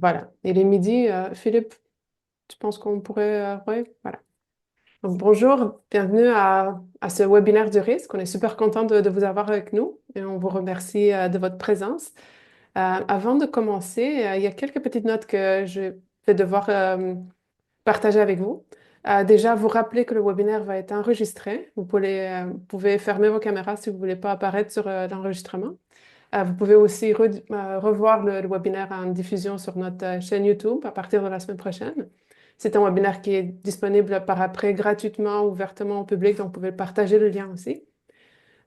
Voilà. Il est midi. Philippe, tu penses qu'on pourrait... ouais, voilà. Donc, bonjour, bienvenue à ce webinaire du risque. On est super content de vous avoir avec nous et on vous remercie de votre présence. Avant de commencer, il y a quelques petites notes que je vais devoir partager avec vous. Déjà, vous rappeler que le webinaire va être enregistré. Vous pouvez fermer vos caméras si vous ne voulez pas apparaître sur l'enregistrement. Vous pouvez aussi revoir le webinaire en diffusion sur notre chaîne YouTube à partir de la semaine prochaine. C'est un webinaire qui est disponible par après gratuitement, ouvertement au public, donc vous pouvez partager le lien aussi.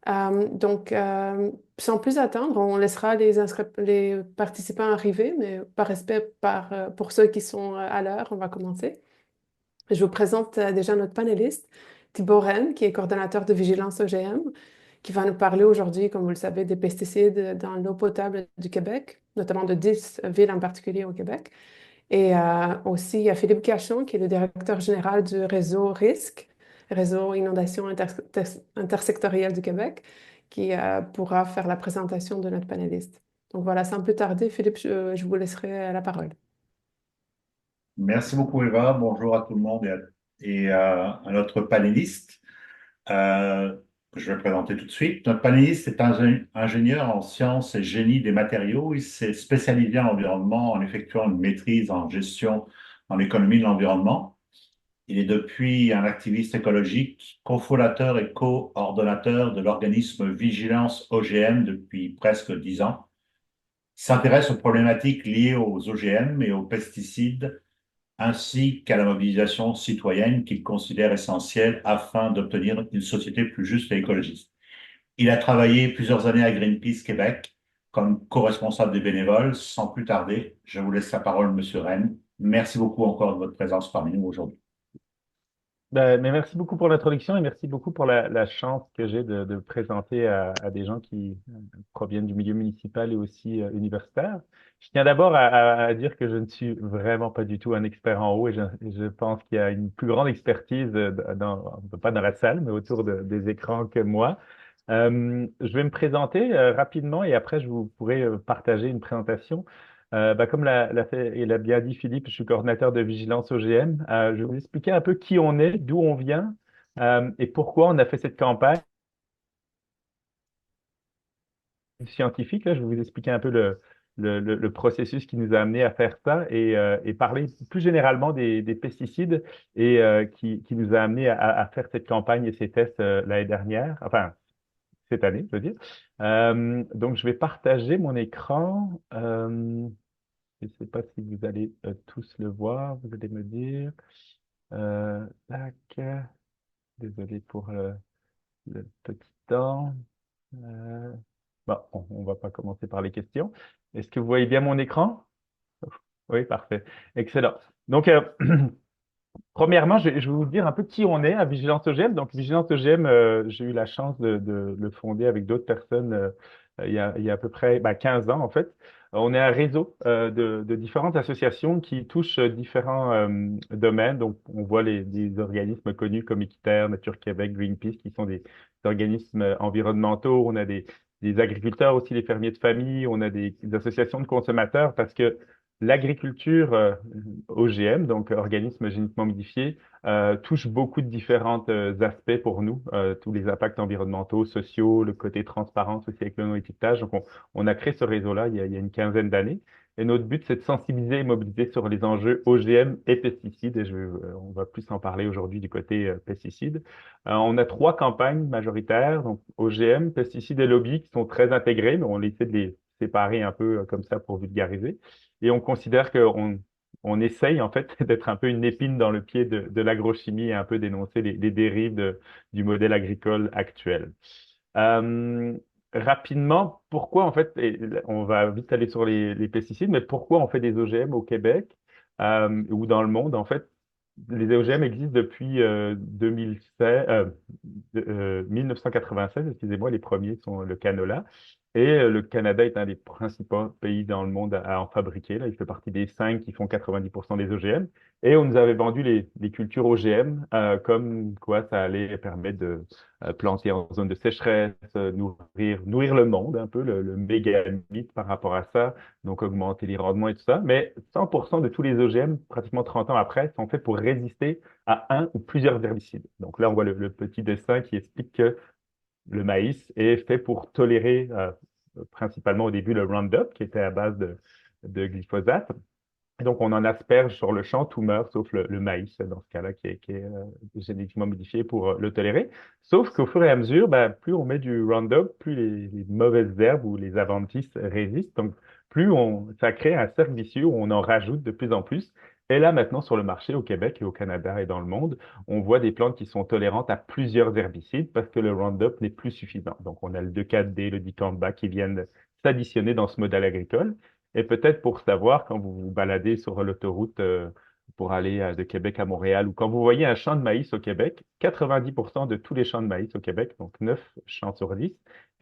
Sans plus attendre, on laissera les participants arriver, mais par respect pour ceux qui sont à l'heure, on va commencer. Je vous présente déjà notre panéliste, Thibaut Rennes, qui est coordonnateur de vigilance OGM, qui va nous parler aujourd'hui, comme vous le savez, des pesticides dans l'eau potable du Québec, notamment de 10 villes en particulier au Québec. Et aussi, il y a Philippe Cachon, qui est le directeur général du réseau RISC, Réseau Inondation Intersectoriel du Québec, qui pourra faire la présentation de notre panéliste. Donc voilà, sans plus tarder, Philippe, je vous laisserai la parole. Merci beaucoup, Eva. Bonjour à tout le monde et à notre panéliste. Que je vais présenter tout de suite. Notre panéliste est ingénieur en sciences et génie des matériaux. Il s'est spécialisé en environnement en effectuant une maîtrise en gestion en économie de l'environnement. Il est depuis un activiste écologique, cofondateur et coordonnateur de l'organisme Vigilance OGM depuis presque 10 ans. Il s'intéresse aux problématiques liées aux OGM et aux pesticides ainsi qu'à la mobilisation citoyenne qu'il considère essentielle afin d'obtenir une société plus juste et écologiste. Il a travaillé plusieurs années à Greenpeace Québec comme co-responsable des bénévoles. Sans plus tarder, je vous laisse la parole, Monsieur Rennes. Merci beaucoup encore de votre présence parmi nous aujourd'hui. Mais merci beaucoup pour l'introduction et merci beaucoup pour la chance que j'ai de présenter à des gens qui proviennent du milieu municipal et aussi universitaire. Je tiens d'abord à dire que je ne suis vraiment pas du tout un expert en eau et je pense qu'il y a une plus grande expertise pas dans la salle, mais autour des écrans que moi. Je vais me présenter rapidement et après je vous pourrai partager une présentation. Comme il a bien dit Philippe, je suis coordinateur de vigilance OGM. Je vais vous expliquer un peu qui on est, d'où on vient et pourquoi on a fait cette campagne scientifique. Là, je vais vous expliquer un peu le processus qui nous a amené à faire ça et parler plus généralement des pesticides et qui nous a amené à faire cette campagne et ces tests l'année dernière, enfin cette année, je veux dire. Donc, je vais partager mon écran. Je ne sais pas si vous allez tous le voir, vous allez me dire. Tac. Désolé pour le petit temps. Euh, bon, on va pas commencer par les questions. Est-ce que vous voyez bien mon écran? Oui, parfait. Excellent. Donc, premièrement, je vais vous dire un peu qui on est à Vigilance OGM. Donc, Vigilance OGM, j'ai eu la chance de le fonder avec d'autres personnes il y a à peu près 15 ans, en fait. On est un réseau de différentes associations qui touchent différents domaines. Donc, on voit des organismes connus comme Équiterre, Nature Québec, Greenpeace, qui sont des organismes environnementaux. On a des agriculteurs aussi, les fermiers de famille. On a des associations de consommateurs parce que l'agriculture OGM, donc organismes génétiquement modifiés, touche beaucoup de différents aspects pour nous, tous les impacts environnementaux, sociaux, le côté transparence aussi avec le non-étiquetage. Donc, on a créé ce réseau-là il y a une quinzaine d'années. Et notre but, c'est de sensibiliser et mobiliser sur les enjeux OGM et pesticides. Et on va plus en parler aujourd'hui du côté pesticides. On a trois campagnes majoritaires, donc OGM, pesticides et lobby, qui sont très intégrés, mais on essaie de les séparer un peu comme ça pour vulgariser. Et on considère qu'on essaye en fait d'être un peu une épine dans le pied de l'agrochimie et un peu dénoncer les dérives du modèle agricole actuel. Euh, Rapidement, pourquoi en fait, et on va vite aller sur les pesticides, mais pourquoi on fait des OGM au Québec ou dans le monde? En fait, les OGM existent depuis 1996, excusez-moi, les premiers sont le canola. Et le Canada est un des principaux pays dans le monde à en fabriquer. Là, il fait partie des 5 qui font 90% des OGM. Et on nous avait vendu les cultures OGM comme quoi ça allait permettre de planter en zone de sécheresse, nourrir le monde, un peu le méga mythe par rapport à ça, donc augmenter les rendements et tout ça. Mais 100% de tous les OGM, pratiquement 30 ans après, sont faits pour résister à un ou plusieurs herbicides. Donc là, on voit le petit dessin qui explique que le maïs est fait pour tolérer principalement au début le Roundup, qui était à base de glyphosate. Et donc, on en asperge sur le champ, tout meurt, sauf le maïs, dans ce cas-là, qui est génétiquement modifié pour le tolérer. Sauf qu'au fur et à mesure, ben, plus on met du Roundup, plus les mauvaises herbes ou les adventices résistent. Donc, ça crée un cercle vicieux où on en rajoute de plus en plus. Et là, maintenant, sur le marché au Québec et au Canada et dans le monde, on voit des plantes qui sont tolérantes à plusieurs herbicides parce que le Roundup n'est plus suffisant. Donc, on a le 2,4-D, le dicamba qui viennent s'additionner dans ce modèle agricole. Et peut-être pour savoir, quand vous vous baladez sur l'autoroute pour aller de Québec à Montréal, ou quand vous voyez un champ de maïs au Québec, 90% de tous les champs de maïs au Québec, donc 9 champs sur 10,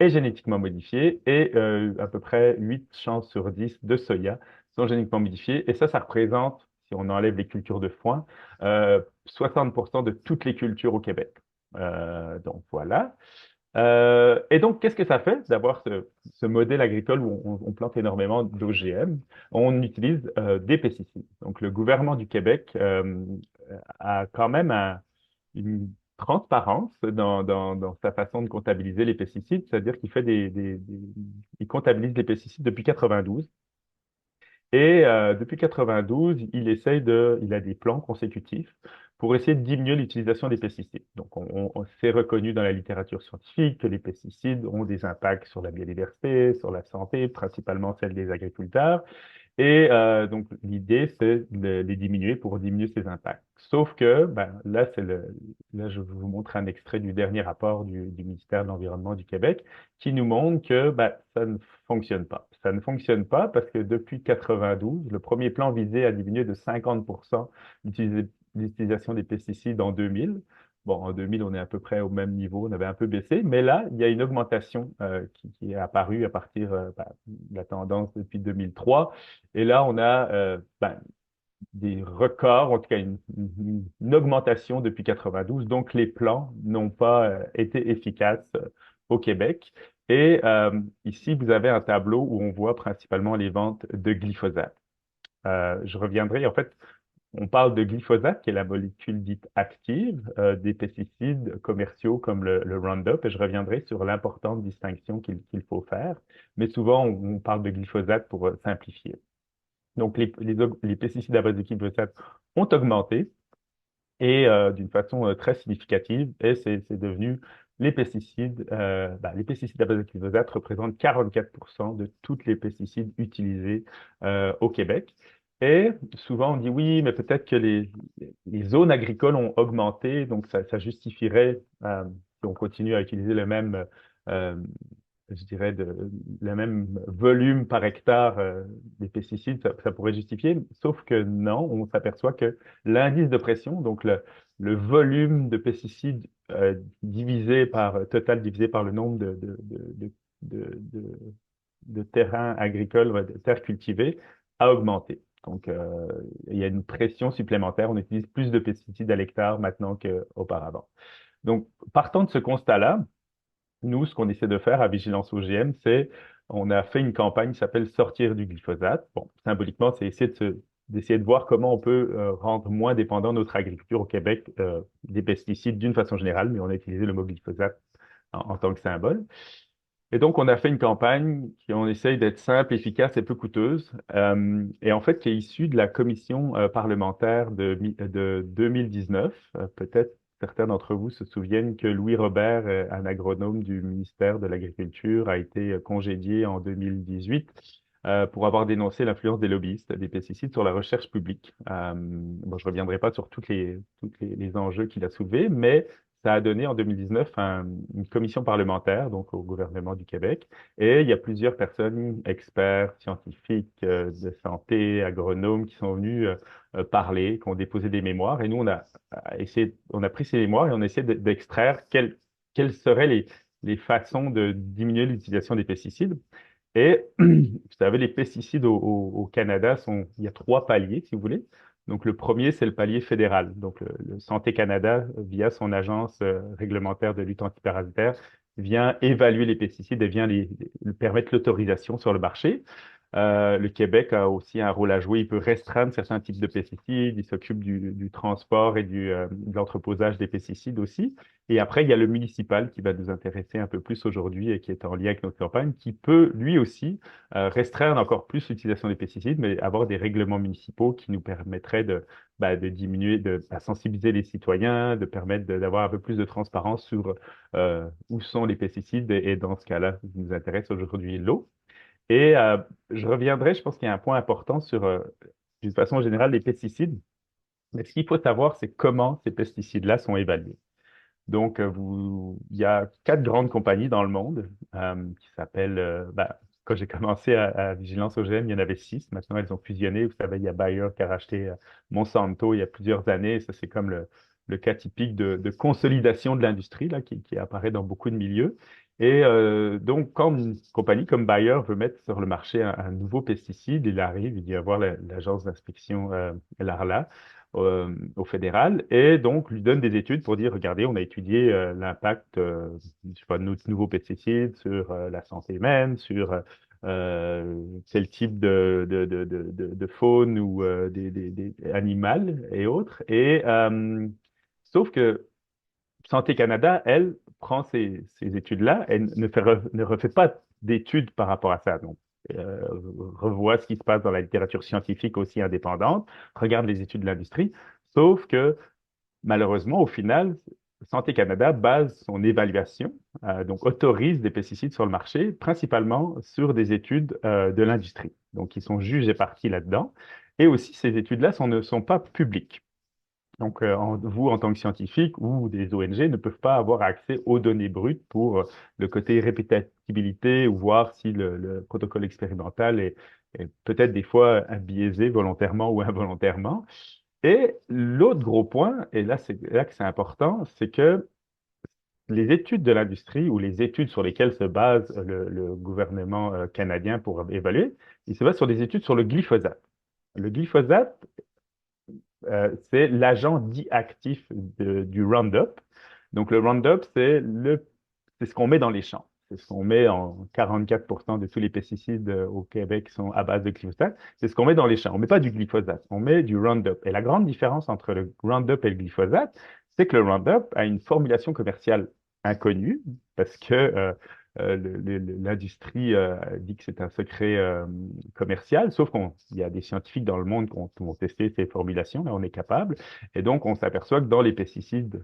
est génétiquement modifié, et à peu près 8 champs sur 10 de soya sont génétiquement modifiés. Et ça représente, si on enlève les cultures de foin, 60% de toutes les cultures au Québec. Donc voilà. Et donc, qu'est-ce que ça fait d'avoir ce modèle agricole où on plante énormément d'OGM? On utilise des pesticides. Donc, le gouvernement du Québec a quand même une transparence dans sa façon de comptabiliser les pesticides, c'est-à-dire qu'il fait il comptabilise les pesticides depuis 92. Et depuis 92, il a des plans consécutifs pour essayer de diminuer l'utilisation des pesticides. Donc, c'est reconnu dans la littérature scientifique que les pesticides ont des impacts sur la biodiversité, sur la santé, principalement celle des agriculteurs. Et donc, l'idée, c'est de les diminuer pour diminuer ces impacts. Sauf que, ben, là, je vous montre un extrait du dernier rapport du ministère de l'Environnement du Québec qui nous montre que ben, ça ne fonctionne pas. Ça ne fonctionne pas parce que depuis 92, le premier plan visait à diminuer de 50% l'utilisation des pesticides en 2000. Bon, en 2000, on est à peu près au même niveau, on avait un peu baissé, mais là, il y a une augmentation qui est apparue à partir de la tendance depuis 2003. Et là, on a des records, en tout cas une augmentation depuis 92. Donc, les plans n'ont pas été efficaces au Québec. Et ici, vous avez un tableau où on voit principalement les ventes de glyphosate. Je reviendrai, en fait, on parle de glyphosate, qui est la molécule dite active des pesticides commerciaux comme le Roundup, et je reviendrai sur l'importante distinction qu'il faut faire. Mais souvent, on parle de glyphosate pour simplifier. Donc, les pesticides à base de glyphosate ont augmenté et d'une façon très significative, et c'est devenu les pesticides à base de glyphosate représentent 44% de tous les pesticides utilisés au Québec. Et souvent, on dit oui, mais peut-être que les zones agricoles ont augmenté, donc ça justifierait qu'on continue à utiliser euh, je dirais, le même volume par hectare des pesticides, ça pourrait justifier. Sauf que non, on s'aperçoit que l'indice de pression, donc le volume de pesticides total divisé par le nombre de, de, de terrains agricoles, ouais, de terres cultivées, a augmenté. Donc, il y a une pression supplémentaire. On utilise plus de pesticides à l'hectare maintenant qu'auparavant. Donc, partant de ce constat-là, nous, ce qu'on essaie de faire à Vigilance OGM, on a fait une campagne qui s'appelle Sortir du glyphosate. Bon, symboliquement, c'est d'essayer de voir comment on peut rendre moins dépendant notre agriculture au Québec des pesticides d'une façon générale, mais on a utilisé le mot glyphosate en tant que symbole. Et donc, on a fait une campagne on essaye d'être simple, efficace et peu coûteuse, et en fait, qui est issue de la commission parlementaire de 2019. Peut-être certains d'entre vous se souviennent que Louis Robert, un agronome du ministère de l'Agriculture, a été congédié en 2018 pour avoir dénoncé l'influence des lobbyistes des pesticides sur la recherche publique. Bon, je ne reviendrai pas sur les enjeux qu'il a soulevés, mais ça a donné en 2019 une commission parlementaire, donc au gouvernement du Québec, et il y a plusieurs personnes, experts, scientifiques, de santé, agronomes, qui sont venus parler, qui ont déposé des mémoires, et nous, on a pris ces mémoires et on a essayé d'extraire quels seraient les façons de diminuer l'utilisation des pesticides. Et vous savez, les pesticides au Canada il y a trois paliers, si vous voulez. Donc, le premier, c'est le palier fédéral. Donc, le Santé Canada, via son agence réglementaire de lutte antiparasitaire, vient évaluer les pesticides et vient permettre l'autorisation sur le marché. Le Québec a aussi un rôle à jouer. Il peut restreindre certains types de pesticides. Il s'occupe du transport et de l'entreposage des pesticides aussi. Et après, il y a le municipal qui va nous intéresser un peu plus aujourd'hui et qui est en lien avec notre campagne, qui peut lui aussi restreindre encore plus l'utilisation des pesticides, mais avoir des règlements municipaux qui nous permettraient de diminuer, de sensibiliser les citoyens, de permettre d'avoir un peu plus de transparence sur où sont les pesticides. Et dans ce cas-là, ce qui nous intéresse aujourd'hui, l'eau. Et je reviendrai, je pense qu'il y a un point important sur, d'une façon générale, les pesticides. Mais ce qu'il faut savoir, c'est comment ces pesticides-là sont évalués. Donc, il y a quatre grandes compagnies dans le monde qui s'appellent, quand j'ai commencé à Vigilance OGM, il y en avait six. Maintenant, elles ont fusionné. Vous savez, il y a Bayer qui a racheté Monsanto il y a plusieurs années. Ça, c'est comme le cas typique de consolidation de l'industrie là, qui apparaît dans beaucoup de milieux. Et donc, quand une compagnie comme Bayer veut mettre sur le marché un nouveau pesticide, il arrive, il dit à voir l'agence d'inspection, l'ARLA, au fédéral, et donc lui donne des études pour dire, regardez, on a étudié l'impact je sais pas, de notre nouveau pesticide sur la santé humaine, sur quel type de faune ou des animal et autres. Et sauf que Santé Canada, elle, prend ces études-là, elle ne refait pas d'études par rapport à ça. Donc, euh, revoit ce qui se passe dans la littérature scientifique aussi indépendante, regarde les études de l'industrie, sauf que malheureusement, au final, Santé Canada base son évaluation, donc autorise des pesticides sur le marché, principalement sur des études de l'industrie. Donc, ils sont juges et parties là-dedans. Et aussi, ces études-là ne sont pas publiques. Donc, vous, en tant que scientifique ou des ONG, ne peuvent pas avoir accès aux données brutes pour le côté répétabilité ou voir si le protocole expérimental est peut-être des fois biaisé volontairement ou involontairement. Et l'autre gros point, et là, c'est là que c'est important, c'est que les études de l'industrie ou les études sur lesquelles se base le gouvernement canadien pour évaluer, il se base sur des études sur le glyphosate. Le glyphosate, c'est l'agent dit actif du Roundup. Donc, le Roundup, c'est ce qu'on met dans les champs. C'est ce qu'on met en 44% de tous les pesticides au Québec qui sont à base de glyphosate. C'est ce qu'on met dans les champs. On ne met pas du glyphosate, on met du Roundup. Et la grande différence entre le Roundup et le glyphosate, c'est que le Roundup a une formulation commerciale inconnue parce que l'industrie dit que c'est un secret commercial, sauf qu'il y a des scientifiques dans le monde qui ont testé ces formulations, et on est capable. Et donc, on s'aperçoit que dans les pesticides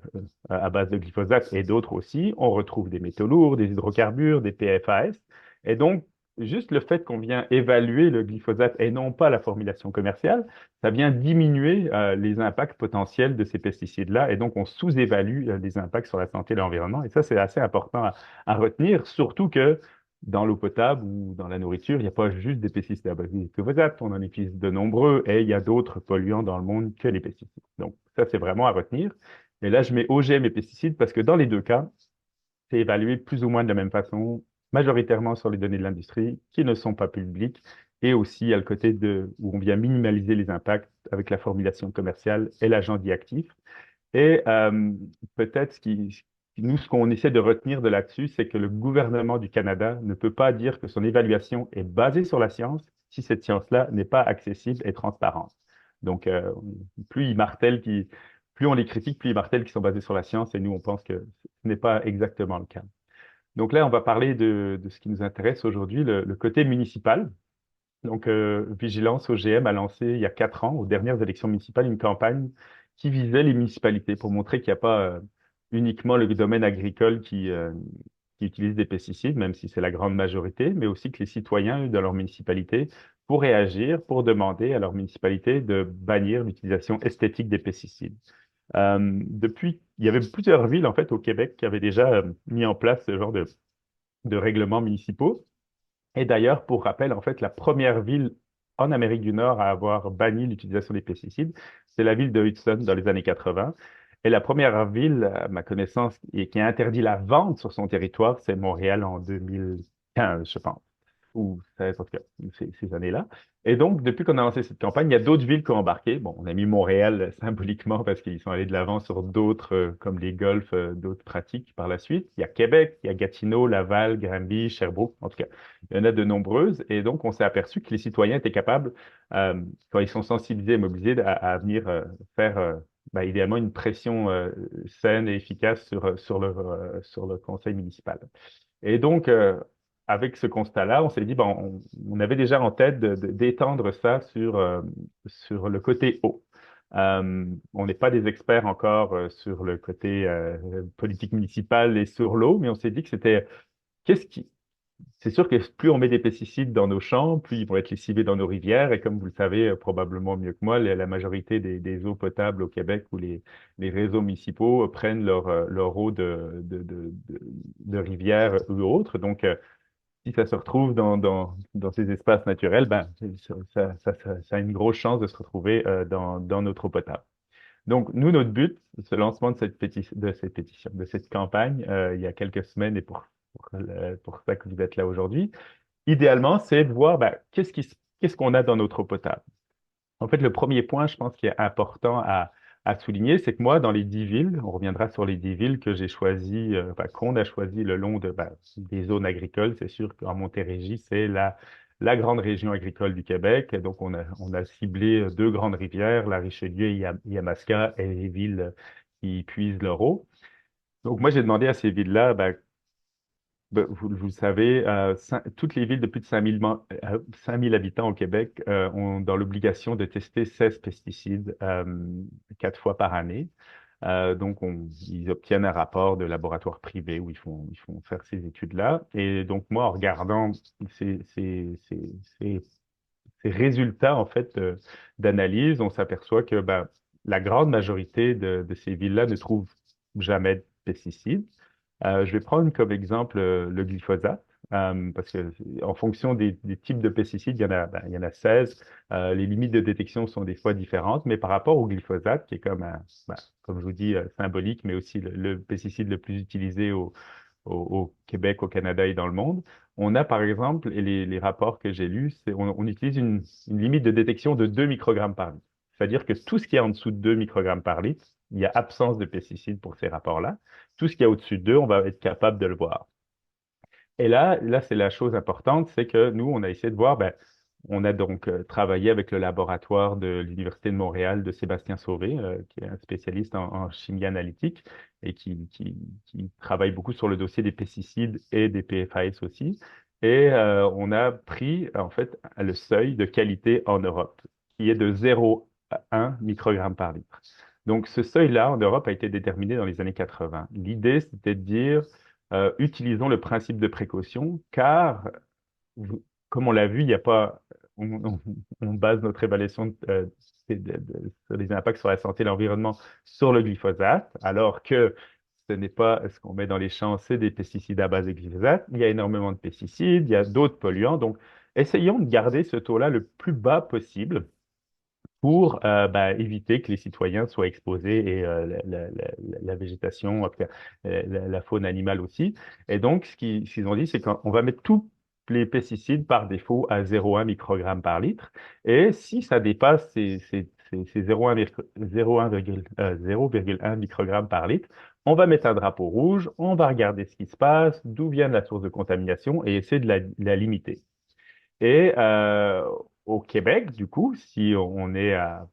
à base de glyphosate et d'autres aussi, on retrouve des métaux lourds, des hydrocarbures, des PFAS. Et donc, juste le fait qu'on vient évaluer le glyphosate et non pas la formulation commerciale, ça vient diminuer les impacts potentiels de ces pesticides-là. Et donc, on sous-évalue les impacts sur la santé et l'environnement. Et ça, c'est assez important à retenir, surtout que dans l'eau potable ou dans la nourriture, il n'y a pas juste des pesticides à base de glyphosate, on en utilise de nombreux et il y a d'autres polluants dans le monde que les pesticides. Donc, ça, c'est vraiment à retenir. Et là, je mets OGM et pesticides parce que dans les deux cas, c'est évalué plus ou moins de la même façon, majoritairement sur les données de l'industrie qui ne sont pas publiques et aussi à le côté où on vient minimaliser les impacts avec la formulation commerciale et l'agent dit actif. Et peut-être nous, ce qu'on essaie de retenir de là-dessus, c'est que le gouvernement du Canada ne peut pas dire que son évaluation est basée sur la science si cette science-là n'est pas accessible et transparente. Donc, plus plus on les critique, plus ils martèlent qu'ils sont basés sur la science, et nous, on pense que ce n'est pas exactement le cas. Donc là, on va parler de ce qui nous intéresse aujourd'hui, le côté municipal. Donc, Vigilance OGM a lancé il y a 4 ans, aux dernières élections municipales, une campagne qui visait les municipalités pour montrer qu'il n'y a pas uniquement le domaine agricole qui utilise des pesticides, même si c'est la grande majorité, mais aussi que les citoyens de leur municipalité pourraient agir pour demander à leur municipalité de bannir l'utilisation esthétique des pesticides. Il y avait plusieurs villes en fait au Québec qui avaient déjà mis en place ce genre de règlements municipaux. Et d'ailleurs, pour rappel, en fait, la première ville en Amérique du Nord à avoir banni l'utilisation des pesticides, c'est la ville de Hudson dans les années 80. Et la première ville, à ma connaissance, qui a interdit la vente sur son territoire, c'est Montréal en 2015, je pense, ou 16, en tout cas, ces années-là. Et donc, depuis qu'on a lancé cette campagne, il y a d'autres villes qui ont embarqué. Bon, on a mis Montréal symboliquement parce qu'ils sont allés de l'avant sur d'autres, comme les golfs, d'autres pratiques par la suite. Il y a Québec, il y a Gatineau, Laval, Granby, Sherbrooke. En tout cas, il y en a de nombreuses. Et donc, on s'est aperçu que les citoyens étaient capables, quand ils sont sensibilisés et mobilisés, à venir faire idéalement une pression saine et efficace sur le conseil municipal. Et donc, avec ce constat-là, on s'est dit, bon, on avait déjà en tête d'étendre ça sur le côté eau. On n'est pas des experts encore sur le côté politique municipale et sur l'eau, mais on s'est dit que c'était, qu'est-ce qui, c'est sûr que plus on met des pesticides dans nos champs, plus ils vont être lessivés dans nos rivières. Et comme vous le savez probablement mieux que moi, la majorité des eaux potables au Québec ou les réseaux municipaux prennent leur eau de rivières ou autres. Donc, si ça se retrouve dans ces espaces naturels, ben, ça a une grosse chance de se retrouver dans notre eau potable. Donc, nous, notre but, ce lancement de cette pétition, de cette campagne, il y a quelques semaines et pour ça que vous êtes là aujourd'hui, idéalement, c'est de voir ben, qu'est-ce qu'on a dans notre eau potable. En fait, le premier point, je pense, qui est important à souligner, c'est que moi, dans les 10 villes, on reviendra sur les 10 villes que j'ai choisies, qu'on a choisies le long des zones agricoles. C'est sûr qu'en Montérégie, c'est la grande région agricole du Québec. Donc, on a ciblé deux grandes rivières, la Richelieu et Yamaska, et les villes qui puisent leur eau. Donc, moi, j'ai demandé à ces villes-là, ben, vous le savez, toutes les villes de plus de 5 000 habitants au Québec ont dans l'obligation de tester 16 pesticides 4 fois par année. Donc, ils obtiennent un rapport de laboratoire privé où ils font faire ces études-là. Et donc, moi, en regardant ces, ces, ces, ces- ces résultats en fait d'analyse, on s'aperçoit que ben, la grande majorité de ces villes-là ne trouvent jamais de pesticides. Je vais prendre comme exemple le glyphosate, parce que en fonction des types de pesticides, il y en a 16. Les limites de détection sont des fois différentes, mais par rapport au glyphosate, qui est comme je vous dis, symbolique, mais aussi le pesticide le plus utilisé au Québec, au Canada et dans le monde, on a par exemple, et les rapports que j'ai lus, on utilise une limite de détection de 2 microgrammes par litre. C'est-à-dire que tout ce qui est en dessous de 2 microgrammes par litre, il y a absence de pesticides pour ces rapports-là. Tout ce qui est au-dessus de 2, on va être capable de le voir. Et là, c'est la chose importante, c'est que nous, on a essayé de voir, ben, on a donc travaillé avec le laboratoire de l'Université de Montréal de Sébastien Sauvé, qui est un spécialiste en chimie analytique et qui travaille beaucoup sur le dossier des pesticides et des PFAS aussi. Et on a pris en fait le seuil de qualité en Europe, qui est de 0,1 microgramme par litre. Donc ce seuil-là en Europe a été déterminé dans les années 80. L'idée, c'était de dire utilisons le principe de précaution, car, comme on l'a vu, il n'y a pas, on base notre évaluation sur les impacts sur la santé et l'environnement sur le glyphosate, alors que ce n'est pas ce qu'on met dans les champs, c'est des pesticides à base de glyphosate. Il y a énormément de pesticides, il y a d'autres polluants. Donc, essayons de garder ce taux-là le plus bas possible pour éviter que les citoyens soient exposés et la végétation, en tout cas, la faune animale aussi. Et donc, ce qu'ils ont dit, c'est qu'on va mettre tous les pesticides par défaut à 0,1 microgramme par litre. Et si ça dépasse ces 0,1 microgramme par litre, on va mettre un drapeau rouge, on va regarder ce qui se passe, d'où vient la source de contamination et essayer de la limiter. Et au Québec, du coup, si on est à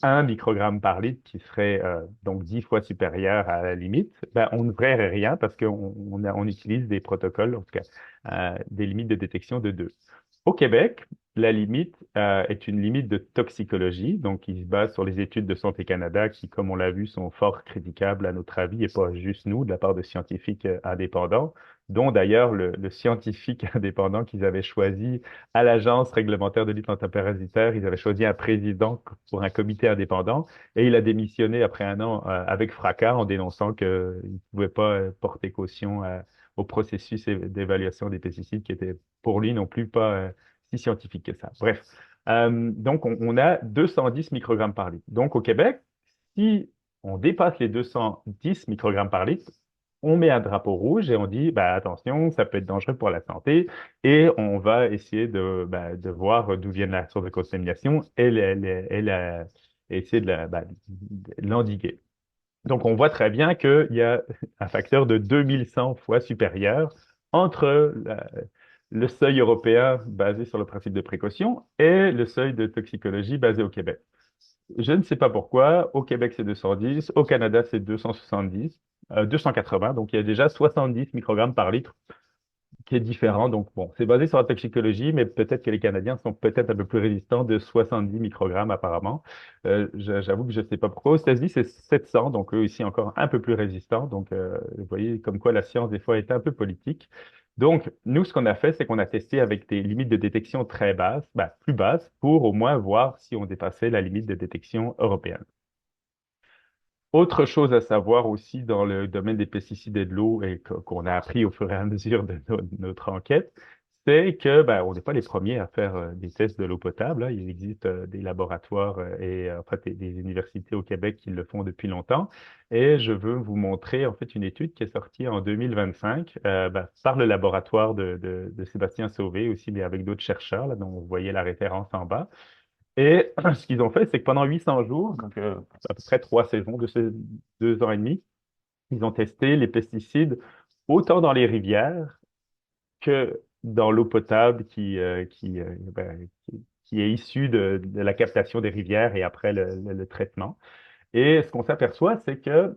1 microgramme par litre, qui serait donc 10 fois supérieur à la limite, ben, on ne verrait rien parce qu'on utilise des protocoles, en tout cas, des limites de détection de 2. Au Québec, la limite est une limite de toxicologie, donc qui se base sur les études de Santé Canada qui, comme on l'a vu, sont fort critiquables à notre avis, et pas juste nous, de la part de scientifiques indépendants, dont d'ailleurs le scientifique indépendant qu'ils avaient choisi à l'Agence réglementaire de lutte antiparasitaire, ils avaient choisi un président pour un comité indépendant, et il a démissionné après un an avec fracas en dénonçant qu'il ne pouvait pas porter caution au processus d'évaluation des pesticides qui était pour lui non plus pas si scientifique que ça. Bref, donc on a 210 microgrammes par litre. Donc au Québec, si on dépasse les 210 microgrammes par litre, on met un drapeau rouge et on dit, bah, attention, ça peut être dangereux pour la santé, et on va essayer de voir d'où vient la source de contamination et essayer de l'endiguer. Donc, on voit très bien qu'il y a un facteur de 2100 fois supérieur entre le seuil européen basé sur le principe de précaution et le seuil de toxicologie basé au Québec. Je ne sais pas pourquoi. Au Québec, c'est 210. Au Canada, c'est 270, 280. Donc, il y a déjà 70 microgrammes par litre qui est différent. Donc, bon, c'est basé sur la toxicologie, mais peut-être que les Canadiens sont peut-être un peu plus résistants de 70 microgrammes apparemment. J'avoue que je ne sais pas pourquoi. Aux États-Unis, c'est 700, donc eux ici encore un peu plus résistants. Donc, vous voyez comme quoi la science, des fois, est un peu politique. Donc, nous, ce qu'on a fait, c'est qu'on a testé avec des limites de détection très basses, ben, plus basses, pour au moins voir si on dépassait la limite de détection européenne. Autre chose à savoir aussi dans le domaine des pesticides et de l'eau et qu'on a appris au fur et à mesure de notre enquête, c'est que ben, on n'est pas les premiers à faire des tests de l'eau potable, hein. Il existe des laboratoires en fait des universités au Québec qui le font depuis longtemps. Et je veux vous montrer en fait une étude qui est sortie en 2025 ben, par le laboratoire de Sébastien Sauvé aussi, mais avec d'autres chercheurs, là, dont vous voyez la référence en bas. Et ce qu'ils ont fait, c'est que pendant 800 jours, donc à peu près 3 saisons de ces 2 ans et demi, ils ont testé les pesticides autant dans les rivières que dans l'eau potable qui est issue de la captation des rivières et après le traitement. Et ce qu'on s'aperçoit, c'est que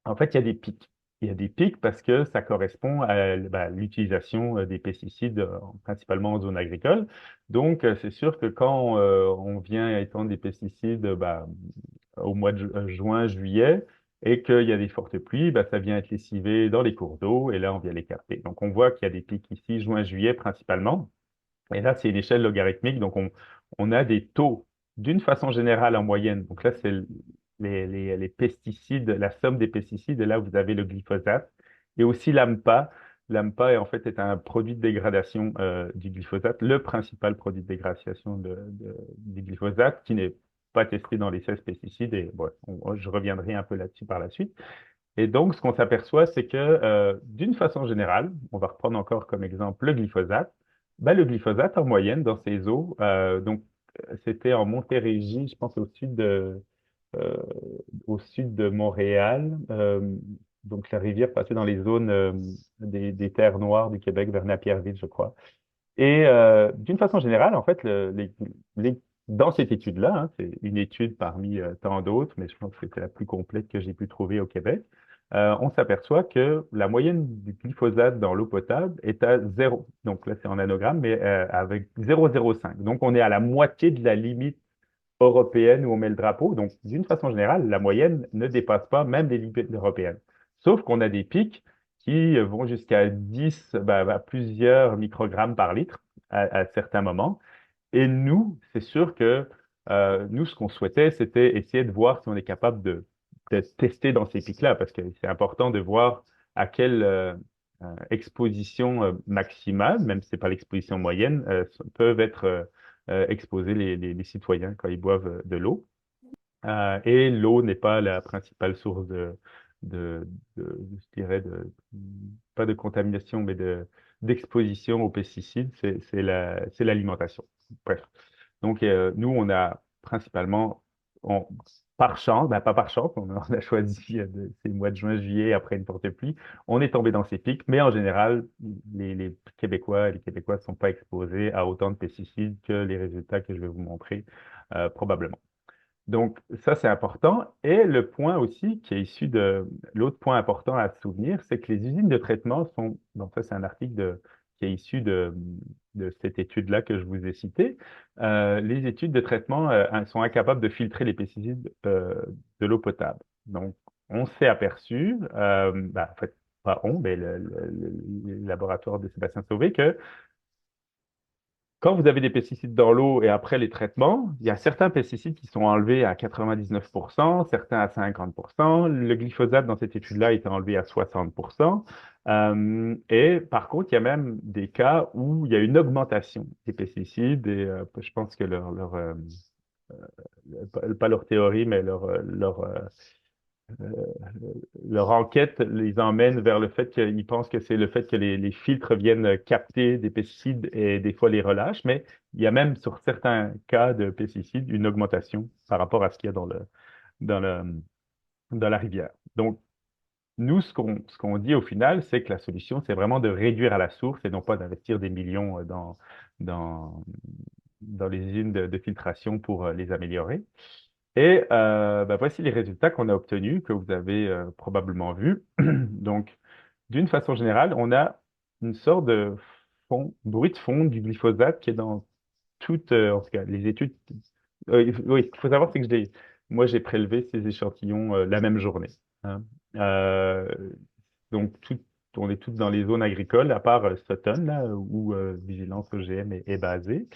en fait, il y a des pics. Il y a des pics parce que ça correspond à ben, l'utilisation des pesticides, principalement en zone agricole. Donc, c'est sûr que quand on vient étendre des pesticides ben, au mois de juin, juillet, et qu'il y a des fortes pluies, ben, ça vient être lessivé dans les cours d'eau, et là, on vient les capter. Donc, on voit qu'il y a des pics ici, juin, juillet principalement. Et là, c'est une échelle logarithmique, donc on a des taux d'une façon générale en moyenne. Donc là, c'est les pesticides, la somme des pesticides. Et là, vous avez le glyphosate et aussi l'AMPA. L'AMPA, en fait, est un produit de dégradation du glyphosate, le principal produit de dégradation du glyphosate, qui n'est pas testé dans les 16 pesticides. Et bon, je reviendrai un peu là-dessus par la suite. Et donc, ce qu'on s'aperçoit, c'est que d'une façon générale, on va reprendre encore comme exemple le glyphosate. Ben, le glyphosate, en moyenne, dans ces eaux, c'était en Montérégie, je pense euh, au sud de Montréal. Donc, la rivière passait dans les zones des terres noires du Québec vers Napierville, je crois. Et d'une façon générale, en fait, dans cette étude-là, hein, c'est une étude parmi tant d'autres, mais je pense que c'était la plus complète que j'ai pu trouver au Québec, on s'aperçoit que la moyenne du glyphosate dans l'eau potable est à 0. Donc là, c'est en nanogramme, mais avec 0,05. Donc on est à la moitié de la limite européenne où on met le drapeau. Donc d'une façon générale, la moyenne ne dépasse pas même les limites européennes. Sauf qu'on a des pics qui vont jusqu'à 10, plusieurs microgrammes par litre à certains moments. Et nous, c'est sûr que nous, ce qu'on souhaitait, c'était essayer de voir si on est capable de tester dans ces pics-là, parce que c'est important de voir à quelle exposition maximale, même si ce n'est pas l'exposition moyenne, peuvent être exposés les citoyens quand ils boivent de l'eau. Et l'eau n'est pas la principale source de, je dirais, pas de contamination, mais d'exposition aux pesticides, c'est l'alimentation. Bref. Donc, nous, on a principalement, par chance, ben pas par chance, on a choisi ces mois de juin, juillet, après une forte pluie, on est tombé dans ces pics, mais en général, les Québécois et les Québécoises ne sont pas exposés à autant de pesticides que les résultats que je vais vous montrer probablement. Donc, ça, c'est important. Et le point aussi qui est issu l'autre point important à se souvenir, c'est que les usines de traitement sont, donc ça, c'est un article qui est issu de cette étude-là que je vous ai citée. Les études de traitement sont incapables de filtrer les pesticides de l'eau potable. Donc, on s'est aperçu, en fait, pas on, mais le laboratoire de Sébastien Sauvé, que quand vous avez des pesticides dans l'eau et après les traitements, il y a certains pesticides qui sont enlevés à 99%, certains à 50%. Le glyphosate dans cette étude-là était enlevé à 60%. Et par contre, il y a même des cas où il y a une augmentation des pesticides et je pense que pas leur théorie, mais euh, leur enquête les emmène vers le fait qu'ils pensent que c'est le fait que les filtres viennent capter des pesticides et des fois les relâchent, mais il y a même sur certains cas de pesticides une augmentation par rapport à ce qu'il y a dans le, dans la rivière. Donc, nous, ce qu'on dit au final, c'est que la solution, c'est vraiment de réduire à la source et non pas d'investir des millions dans, dans les usines de filtration pour les améliorer. Et ben, voici les résultats qu'on a obtenus, que vous avez probablement vus. Donc, d'une façon générale, on a une sorte de bruit de fond du glyphosate qui est dans toutes, en tout cas, les études. Oui, ce qu'il faut savoir, c'est que moi, j'ai prélevé ces échantillons la même journée. Hein. Euh, donc, on est tous dans les zones agricoles, à part Sutton, là, où Vigilance OGM est basée.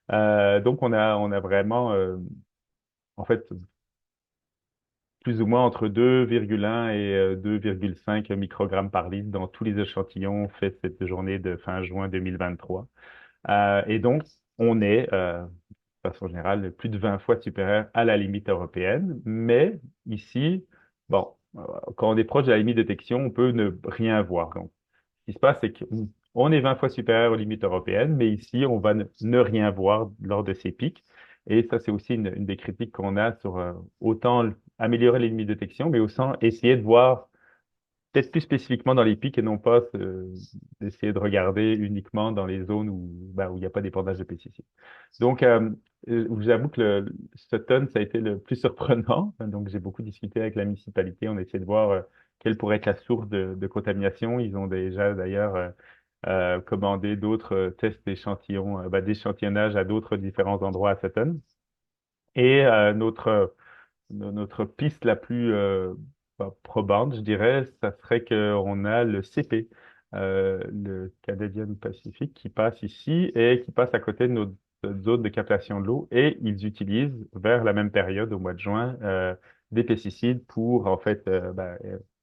Donc, on a vraiment, en fait, plus ou moins entre 2,1 et 2,5 microgrammes par litre dans tous les échantillons faits cette journée de fin juin 2023. Et donc, on est, de façon générale, plus de 20 fois supérieur à la limite européenne. Mais ici, bon, quand on est proche de la limite de détection, on peut ne rien voir. Donc, ce qui se passe, c'est qu'on est 20 fois supérieur aux limites européennes, mais ici, on va ne rien voir lors de ces pics. Et ça, c'est aussi une des critiques qu'on a sur autant améliorer les limites de détection, mais aussi essayer de voir peut-être plus spécifiquement dans les pics et non pas d'essayer de regarder uniquement dans les zones où il n'y a pas d'épandage de pesticides. Donc, j'avoue que ce tonne, ça a été le plus surprenant. Donc, j'ai beaucoup discuté avec la municipalité. On a essayé de voir quelle pourrait être la source de contamination. Ils ont déjà d'ailleurs commandé d'autres tests d'échantillons, d'échantillonnage à d'autres différents endroits à Sutton. Et notre piste la plus probante, je dirais, ça serait qu'on a le CP, le Canadian Pacific, qui passe ici et qui passe à côté de notre zone de captation de l'eau. Et ils utilisent, vers la même période, au mois de juin, des pesticides pour, en fait,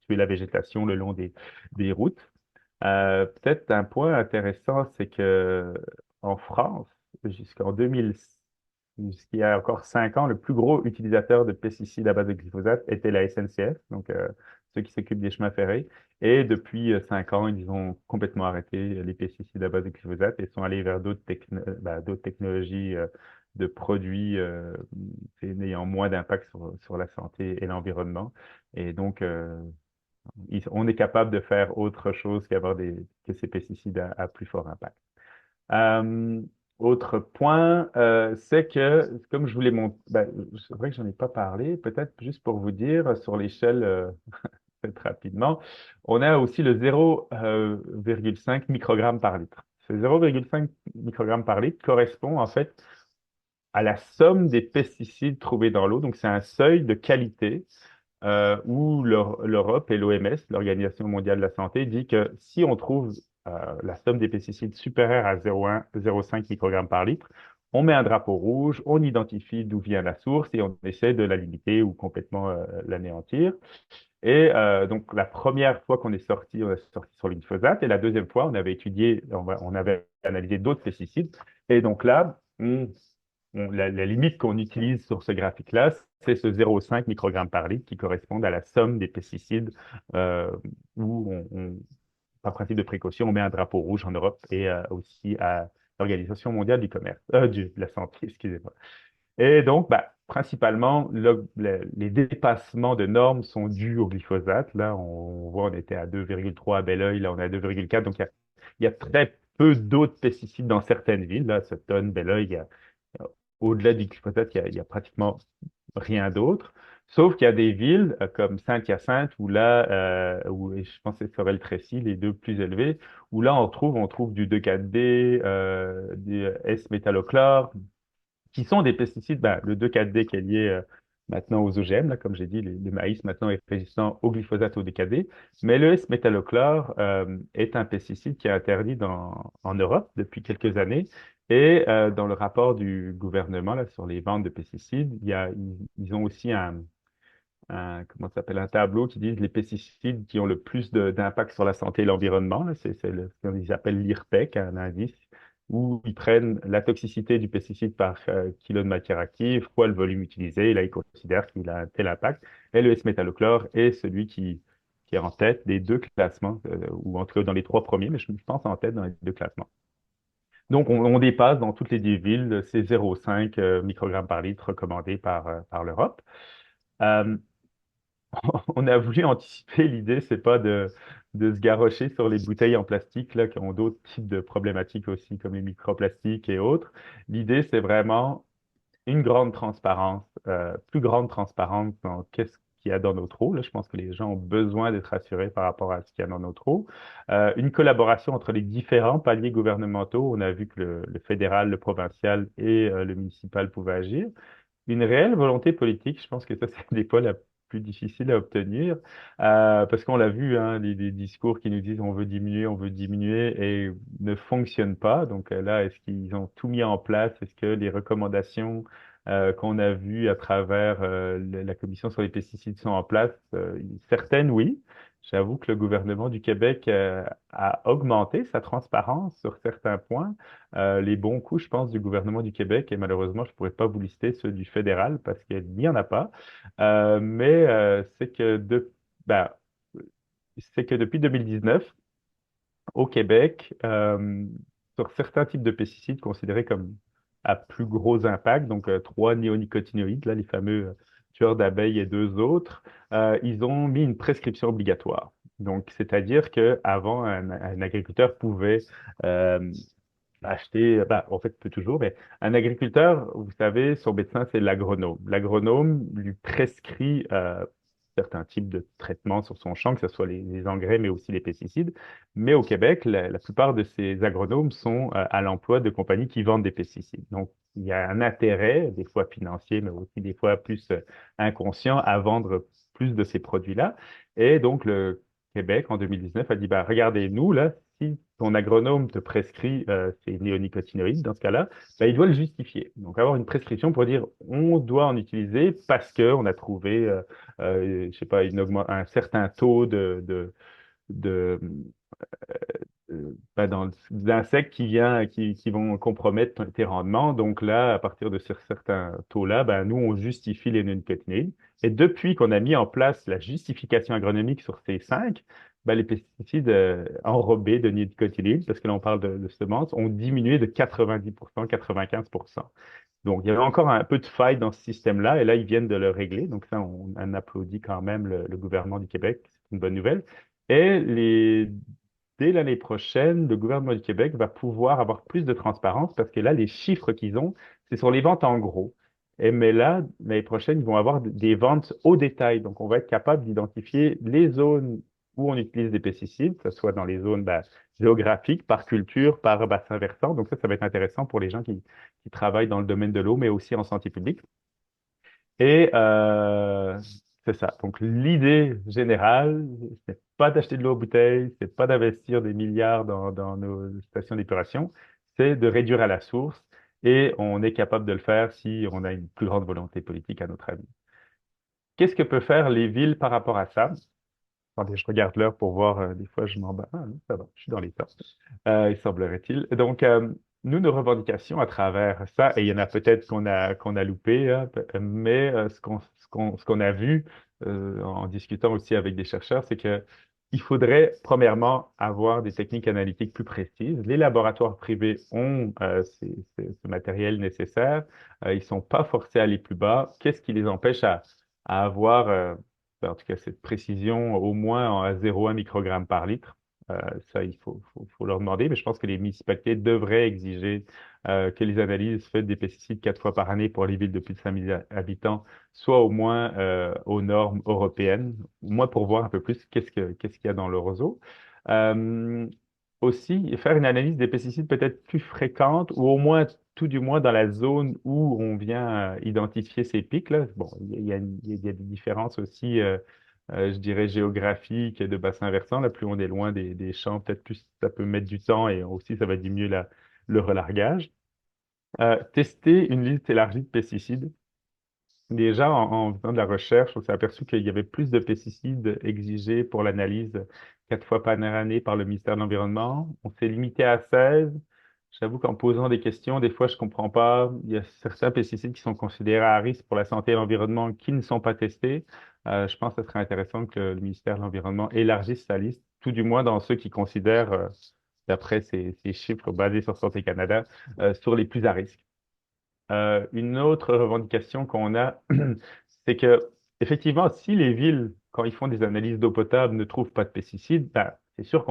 tuer la végétation le long des routes. Peut-être un point intéressant, c'est que en France, jusqu'en 2006, jusqu'il y a encore 5 ans, le plus gros utilisateur de pesticides à base de glyphosate était la SNCF, donc ceux qui s'occupent des chemins ferrés. Et depuis 5 ans, ils ont complètement arrêté les pesticides à base de glyphosate et sont allés vers d'autres technologies de produits ayant moins d'impact sur la santé et l'environnement. Et donc, on est capable de faire autre chose que ces pesticides à plus fort impact. Euh, Autre point, c'est que, comme je voulais montrer, c'est vrai que j'en ai pas parlé, peut-être juste pour vous dire, sur l'échelle, peut-être rapidement, on a aussi le 0,5 microgramme par litre. Ce 0,5 microgramme par litre correspond en fait à la somme des pesticides trouvés dans l'eau. Donc, c'est un seuil de qualité où l'Europe et l'OMS, l'Organisation mondiale de la santé, dit que si on trouve la somme des pesticides supérieure à 0,1, 0,5 microgrammes par litre, on met un drapeau rouge, on identifie d'où vient la source et on essaie de la limiter ou complètement l'anéantir. Et donc, la première fois qu'on est sorti, on est sorti sur le glyphosate. Et la deuxième fois, on avait analysé d'autres pesticides. Et donc là, la limite qu'on utilise sur ce graphique-là, c'est ce 0,5 microgrammes par litre qui correspond à la somme des pesticides euh, où par principe de précaution, on met un drapeau rouge en Europe et aussi à l'Organisation mondiale du commerce, de la santé, excusez-moi. Et donc, principalement, les dépassements de normes sont dus au glyphosate. Là, on voit, on était à 2,3 à Belleuil, là, on est à 2,4. Donc, il y a très peu d'autres pesticides dans certaines villes. Là, Sutton, Belleuil, au-delà du glyphosate, il y a pratiquement rien d'autre. Sauf qu'il y a des villes comme Saint-Hyacinthe, où là, et je pense que c'est Sorel-Trécy, les deux plus élevés, où là, on trouve du 2,4-D, du S-métallochlore, qui sont des pesticides, le 2,4-D qui est lié maintenant aux OGM, là, comme j'ai dit, le maïs maintenant est résistant au glyphosate, au 2,4-D, mais le S-métallochlore est un pesticide qui est interdit en Europe depuis quelques années. Et dans le rapport du gouvernement là, sur les ventes de pesticides, ils ont aussi comment ça s'appelle, un tableau qui dit les pesticides qui ont le plus d'impact sur la santé et l'environnement. Là, c'est ce qu'ils appellent l'IRPEC, un indice où ils prennent la toxicité du pesticide par kilo de matière active, fois le volume utilisé, et là, ils considèrent qu'il a un tel impact. Et le S-métallochlore est celui qui est en tête des deux classements, ou en tout cas dans les trois premiers, mais je pense en tête dans les deux classements. Donc, on dépasse dans toutes les 10 villes ces 0,5 microgrammes par litre recommandés par l'Europe. Euh, on a voulu anticiper. L'idée, c'est pas de se garrocher sur les bouteilles en plastique là, qui ont d'autres types de problématiques aussi, comme les microplastiques et autres. L'idée, c'est vraiment une grande transparence, plus grande transparence dans qu'est-ce qu'il y a dans notre eau. Là, je pense que les gens ont besoin d'être rassurés par rapport à ce qu'il y a dans notre eau. Une collaboration entre les différents paliers gouvernementaux. On a vu que le fédéral, le provincial et le municipal pouvaient agir. Une réelle volonté politique, je pense que ça, c'est des fois la plus difficile à obtenir, parce qu'on l'a vu, hein, les discours qui nous disent on veut diminuer et ne fonctionnent pas. Donc là, est-ce qu'ils ont tout mis en place? Est-ce que les recommandations qu'on a vues à travers la Commission sur les pesticides sont en place? Certaines, oui. J'avoue que le gouvernement du Québec a augmenté sa transparence sur certains points. Les bons coups, je pense, du gouvernement du Québec, et malheureusement, je ne pourrais pas vous lister ceux du fédéral parce qu'il n'y en a pas. Mais ben, c'est que depuis 2019, au Québec, sur certains types de pesticides considérés comme à plus gros impact, donc trois néonicotinoïdes, là, les fameux tueurs d'abeilles et deux autres, ils ont mis une prescription obligatoire. Donc, c'est-à-dire qu'avant, un agriculteur pouvait acheter, bah, en fait, peut toujours, mais un agriculteur, vous savez, son médecin, c'est l'agronome. L'agronome lui prescrit certains types de traitements sur son champ, que ce soit les engrais, mais aussi les pesticides. Mais au Québec, la plupart de ces agronomes sont à l'emploi de compagnies qui vendent des pesticides. Donc, il y a un intérêt, des fois financier, mais aussi des fois plus inconscient, à vendre plus de ces produits-là. Et donc, le Québec, en 2019, a dit, bah, regardez, nous, là, si ton agronome te prescrit ces néonicotinoïdes, dans ce cas-là, bah, il doit le justifier. Donc, avoir une prescription pour dire on doit en utiliser parce qu'on a trouvé, je sais pas, un certain taux de, d'insectes qui vont compromettre tes rendements. Donc là, à partir de certains taux-là, ben, nous, on justifie les néonicotinoïdes. Et depuis qu'on a mis en place la justification agronomique sur ces cinq, ben, les pesticides enrobés de néonicotinoïdes, parce que là, on parle de semences, ont diminué de 90%, 95%. Donc, il y avait encore un peu de faille dans ce système-là, et là, ils viennent de le régler. Donc, ça, on applaudit quand même le gouvernement du Québec. C'est une bonne nouvelle. Et dès l'année prochaine, le gouvernement du Québec va pouvoir avoir plus de transparence parce que là, les chiffres qu'ils ont, c'est sur les ventes en gros. Mais là, l'année prochaine, ils vont avoir des ventes au détail. Donc, on va être capable d'identifier les zones où on utilise des pesticides, que ce soit dans les zones géographiques, par culture, par bassin versant. Donc, ça va être intéressant pour les gens qui travaillent dans le domaine de l'eau, mais aussi en santé publique. Et c'est ça. Donc, l'idée générale, c'est pas d'acheter de l'eau en bouteille, c'est pas d'investir des milliards dans nos stations d'épuration, c'est de réduire à la source. Et on est capable de le faire si on a une plus grande volonté politique, à notre avis. Qu'est-ce que peuvent faire les villes par rapport à ça? Attendez, je regarde l'heure pour voir, des fois je m'en bats. Ah non, ça va, je suis dans les temps, il semblerait-il. Donc, nous, nos revendications à travers ça, et il y en a peut-être qu'on a loupé, hein, mais ce qu'on a vu en discutant aussi avec des chercheurs, c'est que il faudrait premièrement avoir des techniques analytiques plus précises. Les laboratoires privés ont ce matériel nécessaire. Ils sont pas forcés à aller plus bas. Qu'est-ce qui les empêche à avoir en tout cas cette précision au moins à 0,1 microgramme par litre? Ça, il faut leur demander, mais je pense que les municipalités devraient exiger que les analyses faites des pesticides 4 fois par année pour les villes de plus de 5 000 habitants soient au moins aux normes européennes, au moins pour voir un peu plus qu'est-ce qu'il y a dans le roseau. Euh, Aussi, faire une analyse des pesticides peut-être plus fréquente, ou au moins, tout du moins, dans la zone où on vient identifier ces pics, là. Bon, il y a des différences aussi je dirais, géographique et de bassin versant. Là, plus on est loin des champs, peut-être plus ça peut mettre du temps et aussi ça va diminuer le relargage. Tester une liste élargie de pesticides. Déjà, en faisant de la recherche, on s'est aperçu qu'il y avait plus de pesticides exigés pour l'analyse 4 fois par année par le ministère de l'Environnement. On s'est limité à 16. j'avoue qu'en posant des questions, des fois, je comprends pas. Il y a certains pesticides qui sont considérés à risque pour la santé et l'environnement qui ne sont pas testés. Je pense que ce serait intéressant que le ministère de l'Environnement élargisse sa liste, tout du moins dans ceux qui considèrent, d'après ces chiffres basés sur Santé Canada, sur les plus à risque. Une autre revendication qu'on a, c'est que, effectivement, si les villes, quand ils font des analyses d'eau potable, ne trouvent pas de pesticides, ben, c'est sûr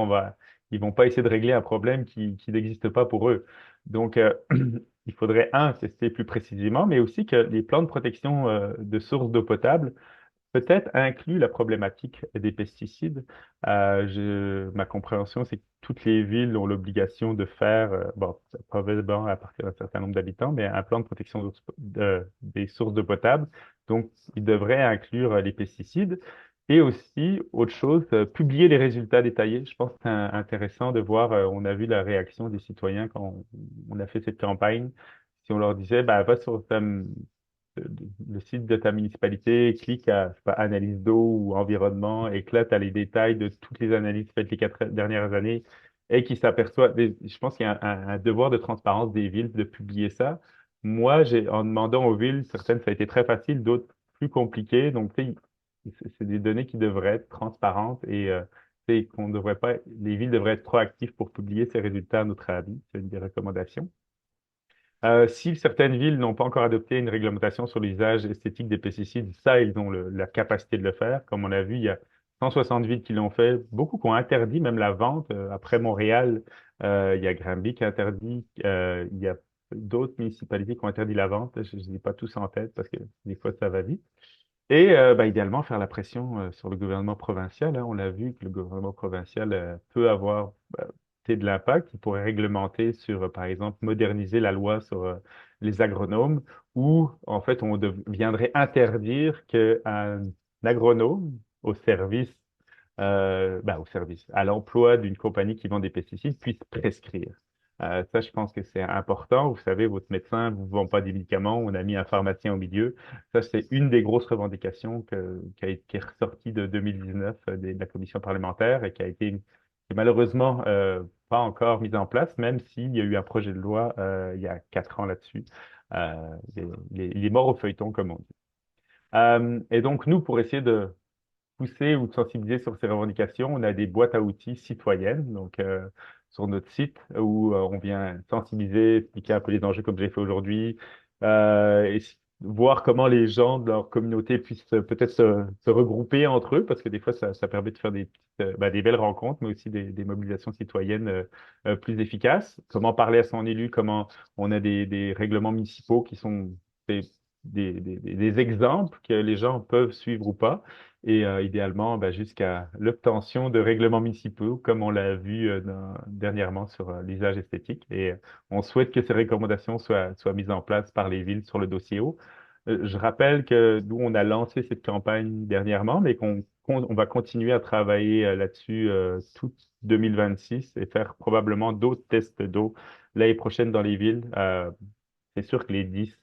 ils vont pas essayer de régler un problème qui n'existe pas pour eux. Donc, il faudrait, un, tester plus précisément, mais aussi que les plans de protection, de sources d'eau potable peut-être inclut la problématique des pesticides. Ma compréhension, c'est que toutes les villes ont l'obligation de faire, bon, probablement à partir d'un certain nombre d'habitants, mais un plan de protection des sources d'eau potable. Donc, il devrait inclure les pesticides. Et aussi, autre chose, publier les résultats détaillés. Je pense que c'est intéressant de voir, on a vu la réaction des citoyens quand on a fait cette campagne. Si on leur disait, bah, va sur le site de ta municipalité, clique à, je sais pas, analyse d'eau ou environnement, et que là, tu as les détails de toutes les analyses faites les 4 dernières années et qui s'aperçoit, je pense qu'il y a un devoir de transparence des villes de publier ça. Moi, en demandant aux villes, certaines, ça a été très facile, d'autres plus compliqué. Donc, tu sais, c'est des données qui devraient être transparentes et tu sais, qu'on devrait pas, les villes devraient être proactives pour publier ces résultats à notre avis. C'est une des recommandations. Si certaines villes n'ont pas encore adopté une réglementation sur l'usage esthétique des pesticides, ça, ils ont la capacité de le faire. Comme on l'a vu, il y a 160 villes qui l'ont fait, beaucoup qui ont interdit même la vente. Après Montréal, il y a Granby qui a interdit, il y a d'autres municipalités qui ont interdit la vente. Je ne dis pas tous en tête parce que des fois, ça va vite. Et bah, idéalement, faire la pression sur le gouvernement provincial, hein. On l'a vu que le gouvernement provincial peut avoir de l'impact. Il pourrait réglementer sur, par exemple, moderniser la loi sur les agronomes, où en fait, viendrait interdire qu'un agronome au service, à l'emploi d'une compagnie qui vend des pesticides puisse prescrire. Ça, je pense que c'est important. Vous savez, votre médecin ne vous vend pas des médicaments, on a mis un pharmacien au milieu. Ça, c'est une des grosses revendications qui est ressortie de 2019 de la commission parlementaire et qui est malheureusement pas encore mise en place, même s'il y a eu un projet de loi il y a 4 ans là-dessus. Il est mort au feuilleton, comme on dit. Et donc, nous, pour essayer de pousser ou de sensibiliser sur ces revendications, on a des boîtes à outils citoyennes, donc sur notre site où on vient sensibiliser, expliquer un peu les enjeux comme j'ai fait aujourd'hui, voir comment les gens de leur communauté puissent peut-être se regrouper entre eux, parce que des fois ça permet de faire des belles rencontres, mais aussi des mobilisations citoyennes plus efficaces. Comment parler à son élu, comment on a des règlements municipaux qui sont des, des exemples que les gens peuvent suivre ou pas et idéalement jusqu'à l'obtention de règlements municipaux, comme on l'a vu dernièrement sur l'usage esthétique. Et on souhaite que ces recommandations soient mises en place par les villes sur le dossier eau. Je rappelle que nous, on a lancé cette campagne dernièrement, mais on va continuer à travailler là-dessus toute 2026 et faire probablement d'autres tests d'eau l'année prochaine dans les villes. C'est sûr que les 10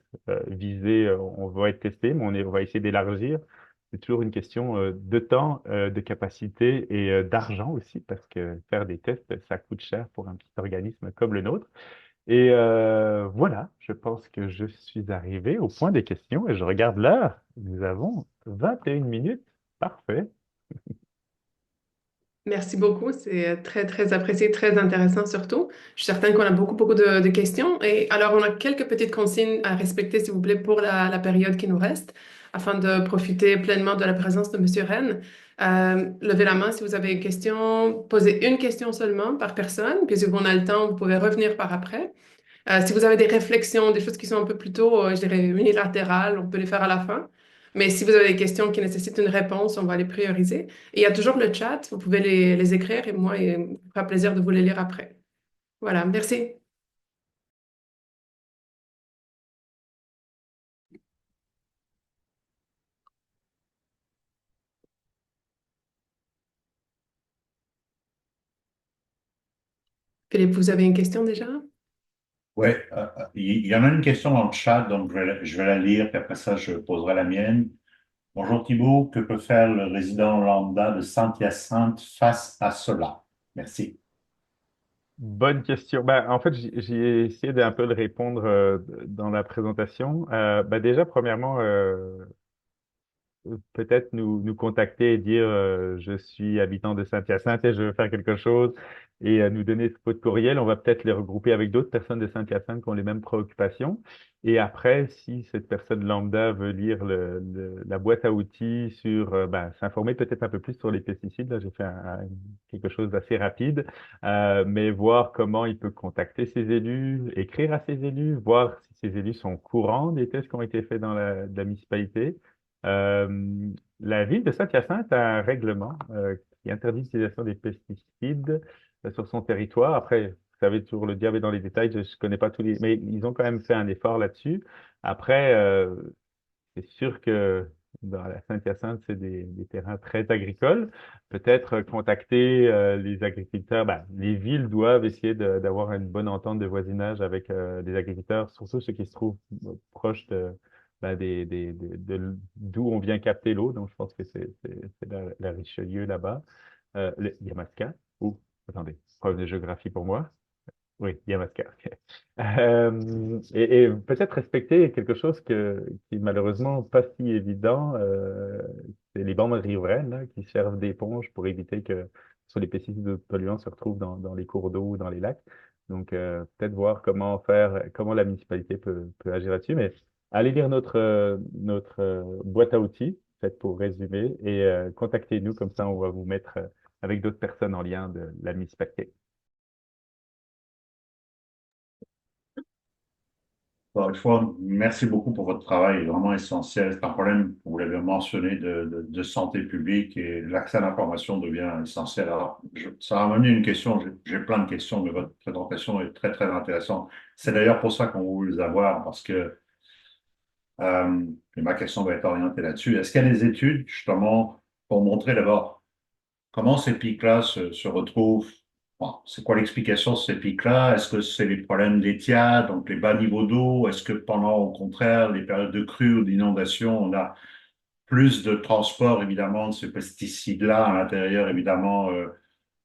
visés, on va être testés, mais on va essayer d'élargir. C'est toujours une question de temps, de capacité et d'argent aussi, parce que faire des tests, ça coûte cher pour un petit organisme comme le nôtre. Et voilà, je pense que je suis arrivé au point des questions et je regarde l'heure. Nous avons 21 minutes. Parfait. Merci beaucoup, c'est très, très apprécié, très intéressant surtout. Je suis certaine qu'on a beaucoup, beaucoup de questions. Et alors, on a quelques petites consignes à respecter, s'il vous plaît, pour la période qui nous reste, afin de profiter pleinement de la présence de Monsieur Rennes. Levez la main si vous avez une question. Posez une question seulement par personne, puis si on a le temps, vous pouvez revenir par après. Si vous avez des réflexions, des choses qui sont un peu plutôt, je dirais, unilatérales, on peut les faire à la fin. Mais si vous avez des questions qui nécessitent une réponse, on va les prioriser. Et il y a toujours le chat, vous pouvez les écrire et moi, il me fera plaisir de vous les lire après. Voilà, merci. Philippe, vous avez une question déjà? Oui, il y en a une question dans le chat, donc je vais la lire, puis après ça, je poserai la mienne. Bonjour Thibault, que peut faire le résident lambda de Saint-Hyacinthe face à cela? Merci. Bonne question. Ben, en fait, j'ai essayé d'un peu de répondre dans la présentation. Ben, déjà, premièrement, peut-être nous contacter et dire je suis habitant de Saint-Hyacinthe et je veux faire quelque chose et nous donner ce pot de courriel. On va peut-être les regrouper avec d'autres personnes de Saint-Hyacinthe qui ont les mêmes préoccupations. Et après, si cette personne lambda veut lire la boîte à outils sur, ben, s'informer peut-être un peu plus sur les pesticides, là j'ai fait quelque chose d'assez rapide, mais voir comment il peut contacter ses élus, écrire à ses élus, voir si ces élus sont au courant des tests qui ont été faits dans la municipalité. Euh, la ville de Saint-Hyacinthe a un règlement qui interdit l'utilisation des pesticides sur son territoire. Après, vous savez, toujours le diable est dans les détails, je ne connais pas tous les... Mais ils ont quand même fait un effort là-dessus. Après, c'est sûr que dans la Saint-Hyacinthe, c'est des terrains très agricoles. Peut-être contacter les agriculteurs. Ben, les villes doivent essayer d'avoir une bonne entente de voisinage avec les agriculteurs, surtout ceux qui se trouvent proches ben, d'où on vient capter l'eau. Donc, je pense que c'est la Richelieu là-bas. Le Yamaska. Ou, attendez, preuve de géographie pour moi. Oui, Yamaska. Ok. Et peut-être respecter quelque chose qui est malheureusement pas si évident, c'est les bandes riveraines là, qui servent d'éponge pour éviter que soit les pesticides polluants se retrouvent dans les cours d'eau ou dans les lacs. Donc peut-être voir comment faire, comment la municipalité peut agir là-dessus. Mais allez lire notre boîte à outils, faite pour résumer, et contactez-nous, comme ça on va vous mettre avec d'autres personnes en lien de la municipalité. Encore une fois, merci beaucoup pour votre travail, il est vraiment essentiel. C'est un problème, vous l'avez mentionné, de santé publique et l'accès à l'information devient essentiel. Alors, ça m'a amené une question, j'ai plein de questions, mais votre présentation est très, très intéressante. C'est d'ailleurs pour ça qu'on veut vous avoir, parce que et ma question va être orientée là-dessus. Est-ce qu'il y a des études, justement, pour montrer d'abord comment ces pics-là se retrouvent? Bon, c'est quoi l'explication de ces pics-là? Est-ce que c'est les problèmes d'étiage, donc les bas niveaux d'eau? Est-ce que pendant, au contraire, les périodes de crue ou d'inondation, on a plus de transport, évidemment, de ces pesticides-là à l'intérieur, évidemment,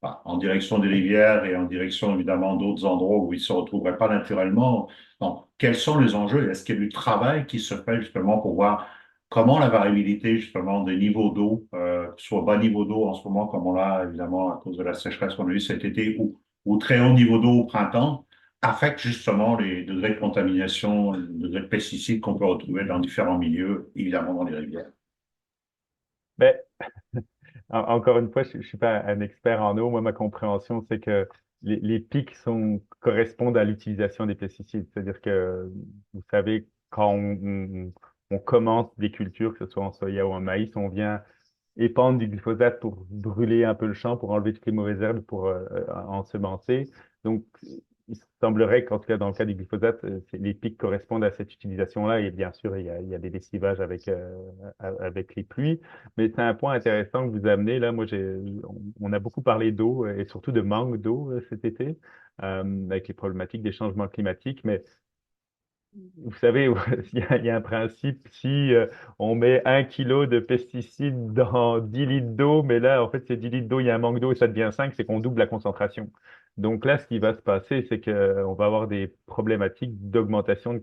en direction des rivières et en direction, évidemment, d'autres endroits où ils ne se retrouveraient pas naturellement? Donc, quels sont les enjeux? Est-ce qu'il y a du travail qui se fait justement pour voir comment la variabilité, justement, des niveaux d'eau, soit bas niveau d'eau en ce moment, comme on l'a, évidemment, à cause de la sécheresse qu'on a eu cet été, ou très haut niveau d'eau au printemps, affecte justement les degrés de contamination, les degrés de pesticides qu'on peut retrouver dans différents milieux, évidemment dans les rivières? Ben, encore une fois, je ne suis pas un expert en eau. Moi, ma compréhension, c'est que les pics correspondent à l'utilisation des pesticides. C'est-à-dire que, vous savez, quand on commence des cultures, que ce soit en soya ou en maïs, on vient épandre du glyphosate pour brûler un peu le champ, pour enlever toutes les mauvaises herbes, pour ensemencer. Donc, il semblerait qu'en tout cas, dans le cas du glyphosate, les pics correspondent à cette utilisation-là. Et bien sûr, il y a des lessivages avec les pluies. Mais c'est un point intéressant que vous amenez. Là, moi, on a beaucoup parlé d'eau et surtout de manque d'eau cet été, avec les problématiques des changements climatiques. Mais vous savez, il y a un principe, si on met 1 kilo de pesticides dans 10 litres d'eau, mais là, en fait, c'est 10 litres d'eau, il y a un manque d'eau et ça devient 5, c'est qu'on double la concentration. Donc là, ce qui va se passer, c'est qu'on va avoir des problématiques d'augmentation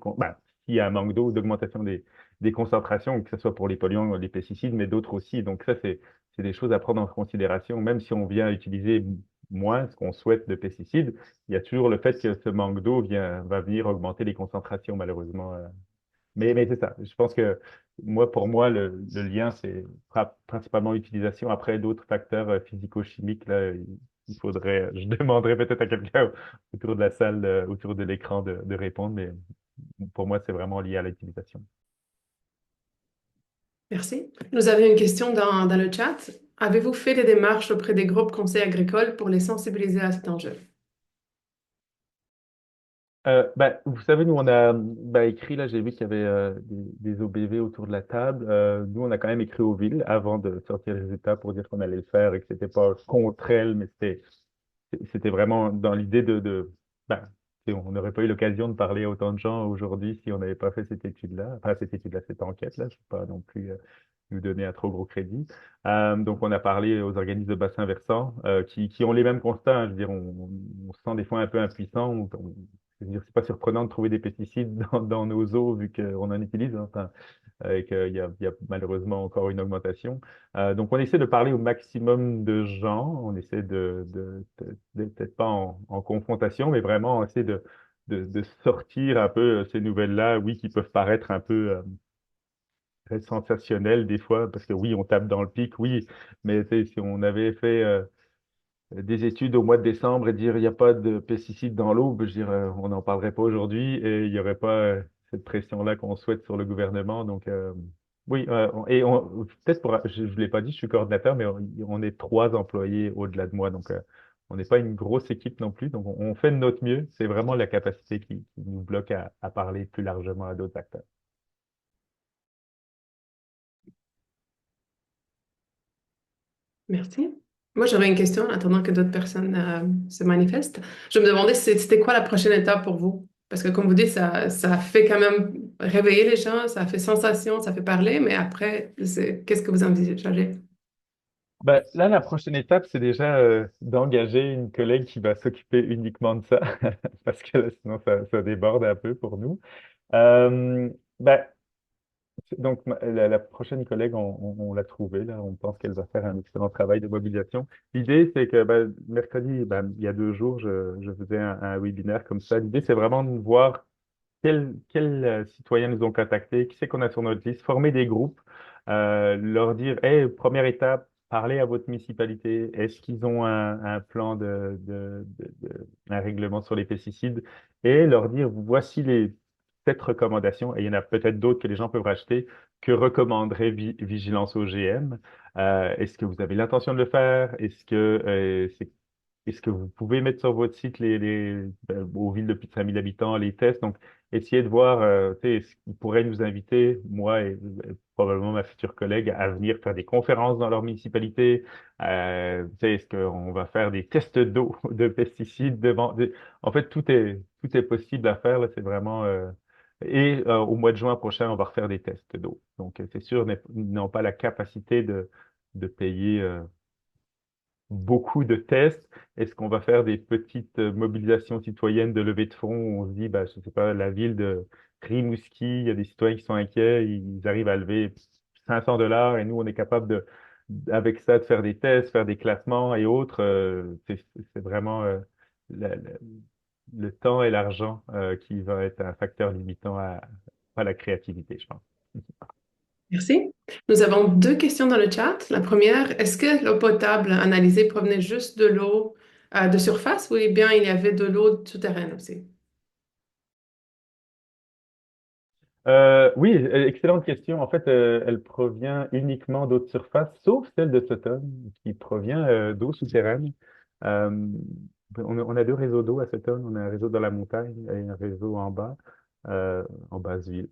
s'il y a un manque d'eau, d'augmentation des concentrations, que ce soit pour les polluants, les pesticides, mais d'autres aussi. Donc ça, c'est des choses à prendre en considération, même si on vient utiliser moins ce qu'on souhaite de pesticides, il y a toujours le fait que ce manque d'eau va venir augmenter les concentrations, malheureusement. Mais c'est ça. Je pense que pour moi, le lien, c'est principalement l'utilisation. Après, d'autres facteurs physico-chimiques, là, il faudrait, je demanderais peut-être à quelqu'un autour de la salle, autour de l'écran de répondre, mais pour moi, c'est vraiment lié à l'utilisation. Merci. Nous avions une question dans le chat. Avez-vous fait des démarches auprès des groupes conseils agricoles pour les sensibiliser à cet enjeu? Vous savez, nous, on a écrit, là, j'ai vu qu'il y avait des OBV autour de la table. Nous, on a quand même écrit aux villes avant de sortir les résultats pour dire qu'on allait le faire et que c'était pas contre elles, mais c'était vraiment dans l'idée ben, on n'aurait pas eu l'occasion de parler à autant de gens aujourd'hui si on n'avait pas fait cette étude-là, enfin cette étude-là, cette enquête-là. Je ne veux pas non plus nous donner un trop gros crédit. Donc, on a parlé aux organismes de bassin versant qui ont les mêmes constats, hein. Je veux dire, on se sent des fois un peu impuissant. Je veux dire, c'est pas surprenant de trouver des pesticides dans nos eaux vu qu'on en utilise, hein. Enfin, et qu'il y a malheureusement encore une augmentation. Donc, on essaie de parler au maximum de gens. On essaie peut-être pas en confrontation, mais vraiment on essaie de sortir un peu ces nouvelles-là, oui, qui peuvent paraître un peu très sensationnelles des fois, parce que oui, on tape dans le pic, oui, mais tu sais, si on avait fait des études au mois de décembre et dire il n'y a pas de pesticides dans l'eau, ben, je dirais, on n'en parlerait pas aujourd'hui et il n'y aurait pas cette pression-là qu'on souhaite sur le gouvernement. Donc, oui, peut-être je ne l'ai pas dit, je suis coordinateur, mais on est 3 employés au-delà de moi. Donc, on n'est pas une grosse équipe non plus. Donc, on fait de notre mieux. C'est vraiment la capacité qui nous bloque à parler plus largement à d'autres acteurs. Merci. Moi, j'aurais une question en attendant que d'autres personnes se manifestent. Je me demandais c'était quoi la prochaine étape pour vous? Parce que comme vous dites, ça fait quand même réveiller les gens, ça fait sensation, ça fait parler, mais après, qu'est-ce que vous envisagez? Ben, là, la prochaine étape, c'est déjà d'engager une collègue qui va s'occuper uniquement de ça, parce que là, sinon, ça déborde un peu pour nous. Euh, ben, donc, la prochaine collègue, on l'a trouvée, là. On pense qu'elle va faire un excellent travail de mobilisation. L'idée, c'est que ben, mercredi, ben, il y a 2 jours, je faisais un webinaire comme ça. L'idée, c'est vraiment de voir quels citoyens nous ont contactés, qui c'est qu'on a sur notre liste, former des groupes, leur dire, hey, première étape, parlez à votre municipalité. Est-ce qu'ils ont un plan un règlement sur les pesticides? Et leur dire, voici cette recommandation, et il y en a peut-être d'autres que les gens peuvent racheter, que recommanderait Vigilance OGM. Est-ce que vous avez l'intention de le faire? Est-ce que vous pouvez mettre sur votre site aux villes de plus de 5000 habitants les tests? Donc, essayez de voir, tu sais, est-ce qu'ils pourraient nous inviter, moi et probablement ma future collègue, à venir faire des conférences dans leur municipalité. Tu sais, est-ce qu'on va faire des tests d'eau, de pesticides En fait, tout est possible à faire, là, c'est vraiment. Et au mois de juin prochain, on va refaire des tests d'eau. Donc, c'est sûr, ils n'ont pas la capacité de payer. Beaucoup de tests. Est-ce qu'on va faire des petites mobilisations citoyennes de levée de fonds où on se dit, bah, je sais pas, la ville de Rimouski, il y a des citoyens qui sont inquiets, ils arrivent à lever 500 $ et nous, on est capable avec ça, de faire des tests, faire des classements et autres. C'est vraiment la- la- le temps et l'argent qui va être un facteur limitant à la créativité, je pense. Merci. Nous avons 2 questions dans le chat. La première, est-ce que l'eau potable analysée provenait juste de l'eau de surface ou bien il y avait de l'eau souterraine aussi? Oui, excellente question. En fait, elle provient uniquement d'eau de surface, sauf celle de Sutton, qui provient d'eau souterraine. Euh, on a 2 réseaux d'eau à Sutton. On a un réseau dans la montagne et un réseau en basse ville,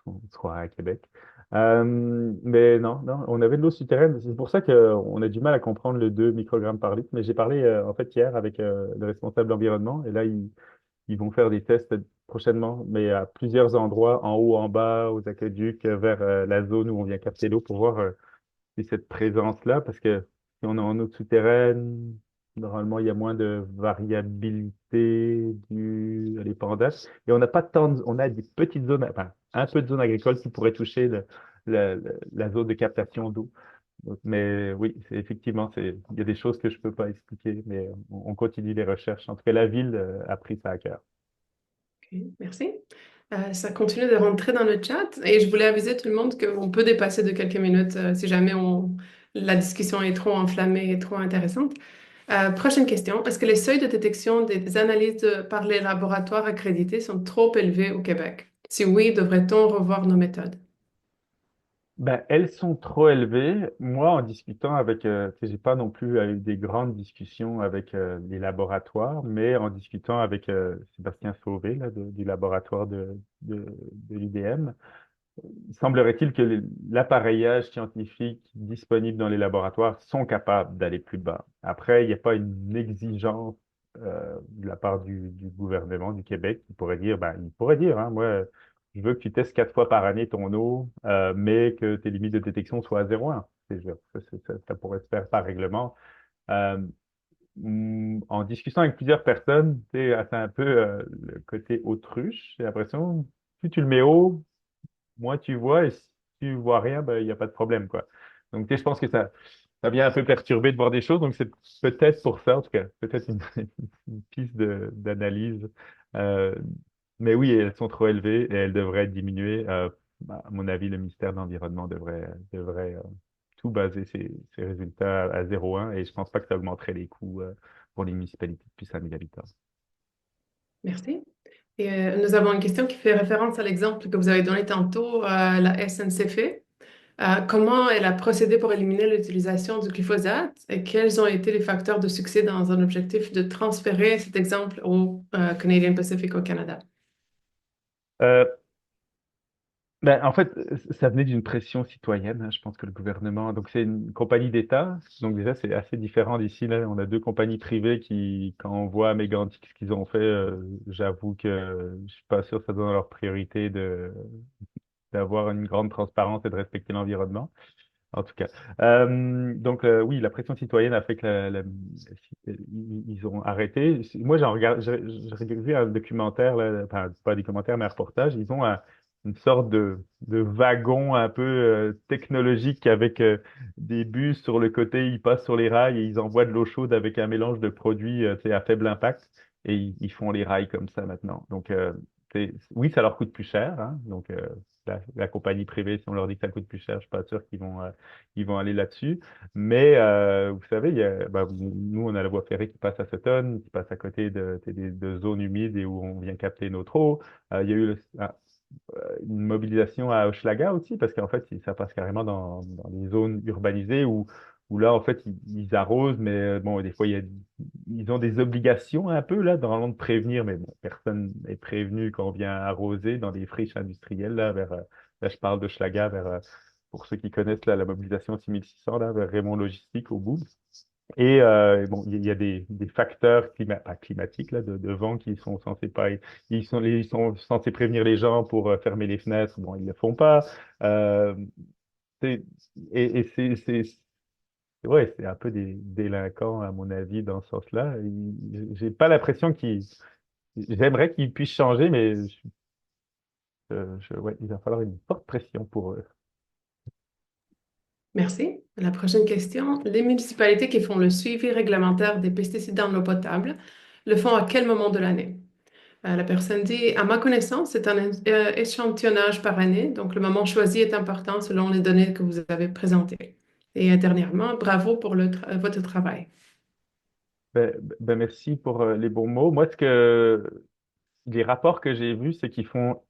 on se croirait à Québec. Mais non, non, on avait de l'eau souterraine. C'est pour ça qu'on a du mal à comprendre le 2 microgrammes par litre. Mais j'ai parlé en fait hier avec le responsable de l'environnement et là, ils vont faire des tests prochainement, mais à plusieurs endroits, en haut, en bas, aux aqueducs, vers la zone où on vient capter l'eau pour voir si cette présence-là, parce que si on est en eau souterraine, normalement, il y a moins de variabilité due à l'épandage. Et on n'a pas tant on a des petites zones, enfin, un peu de zones agricoles qui pourraient toucher la zone de captation d'eau. Mais oui, effectivement, il y a des choses que je peux pas expliquer, mais on continue les recherches. En tout cas, la ville a pris ça à cœur. Ok, merci. Ça continue de rentrer dans le chat et je voulais aviser tout le monde qu'on peut dépasser de quelques minutes si jamais la discussion est trop enflammée et trop intéressante. Prochaine question. Est-ce que les seuils de détection des analyses par les laboratoires accrédités sont trop élevés au Québec? Si oui, devrait-on revoir nos méthodes? Ben, elles sont trop élevées. Moi, en discutant avec, tu sais, j'ai pas non plus eu des grandes discussions avec les laboratoires, mais en discutant avec Sébastien Sauvé là, du laboratoire de l'UDM, semblerait-il que l'appareillage scientifique disponible dans les laboratoires sont capables d'aller plus bas. Après, il n'y a pas une exigence de la part du gouvernement du Québec qui pourrait dire, ben, il pourrait dire, hein, moi, je veux que tu testes 4 fois par année ton eau, mais que tes limites de détection soient à 0,1. Ça pourrait se faire par règlement. Euh, En discutant avec plusieurs personnes, c'est un peu le côté autruche, j'ai l'impression. Plus tu le mets haut, moins tu vois, et si tu vois rien, ben, il n'y a pas de problème, quoi. Donc, je pense que ça vient un peu perturber de voir des choses, donc c'est peut-être pour ça, en tout cas, peut-être une piste d'analyse. Euh, mais oui, elles sont trop élevées et elles devraient être diminuées. À mon avis, le ministère de l'Environnement devrait tout baser ses résultats à 0,1 et je pense pas que ça augmenterait les coûts pour les municipalités de plus de 5000 habitants. Merci. Et nous avons une question qui fait référence à l'exemple que vous avez donné tantôt, la SNCF. Comment elle a procédé pour éliminer l'utilisation du glyphosate et quels ont été les facteurs de succès dans un objectif de transférer cet exemple au Canadian Pacific au Canada? Euh, Ben, en fait, ça venait d'une pression citoyenne, hein. Je pense que le gouvernement, donc c'est une compagnie d'État, donc déjà c'est assez différent d'ici. Là, on a deux compagnies privées qui, quand on voit à Mégantic ce qu'ils ont fait, j'avoue que je suis pas sûr que ça donne leur priorité d'avoir une grande transparence et de respecter l'environnement. En tout cas, oui, la pression citoyenne a fait que ils ont arrêté. Moi, j'ai vu un documentaire, là, enfin pas des commentaires, mais un reportage. Ils ont une sorte de wagon un peu technologique avec des bus sur le côté. Ils passent sur les rails et ils envoient de l'eau chaude avec un mélange de produits, tu sais, à faible impact et ils font les rails comme ça maintenant. Donc, oui, ça leur coûte plus cher, hein, donc la compagnie privée, si on leur dit que ça coûte plus cher, je suis pas sûr qu'ils vont aller là-dessus. Mais vous savez, nous, on a la voie ferrée qui passe à Sutton, qui passe à côté de zones humides et où on vient capter notre eau. Il y a eu une mobilisation à Hochelaga aussi, parce qu'en fait, ça passe carrément dans les zones urbanisées où là, en fait, ils arrosent, mais bon, des fois, ils ont des obligations un peu, là, dans de prévenir, mais bon, personne n'est prévenu quand on vient arroser dans des friches industrielles, là, je parle de Hochelaga, pour ceux qui connaissent, là, la mobilisation 6600, là, vers Raymond Logistique, au bout. Et bon, il y a des facteurs pas climatiques là, de vent qui sont censés pas, ils sont censés prévenir les gens pour fermer les fenêtres. Bon, ils le font pas. Euh, c'est- et ouais, c'est un peu des délinquants à mon avis dans ce sens-là. J'ai pas l'impression j'aimerais qu'ils puissent changer, mais ouais, il va falloir une forte pression pour eux. Merci. La prochaine question. Les municipalités qui font le suivi réglementaire des pesticides dans l'eau potable le font à quel moment de l'année? La personne dit, à ma connaissance, c'est un échantillonnage par année, donc le moment choisi est important selon les données que vous avez présentées. Et dernièrement, bravo pour votre travail. Merci pour les bons mots. Moi, les rapports que j'ai vus, c'est qu'ils font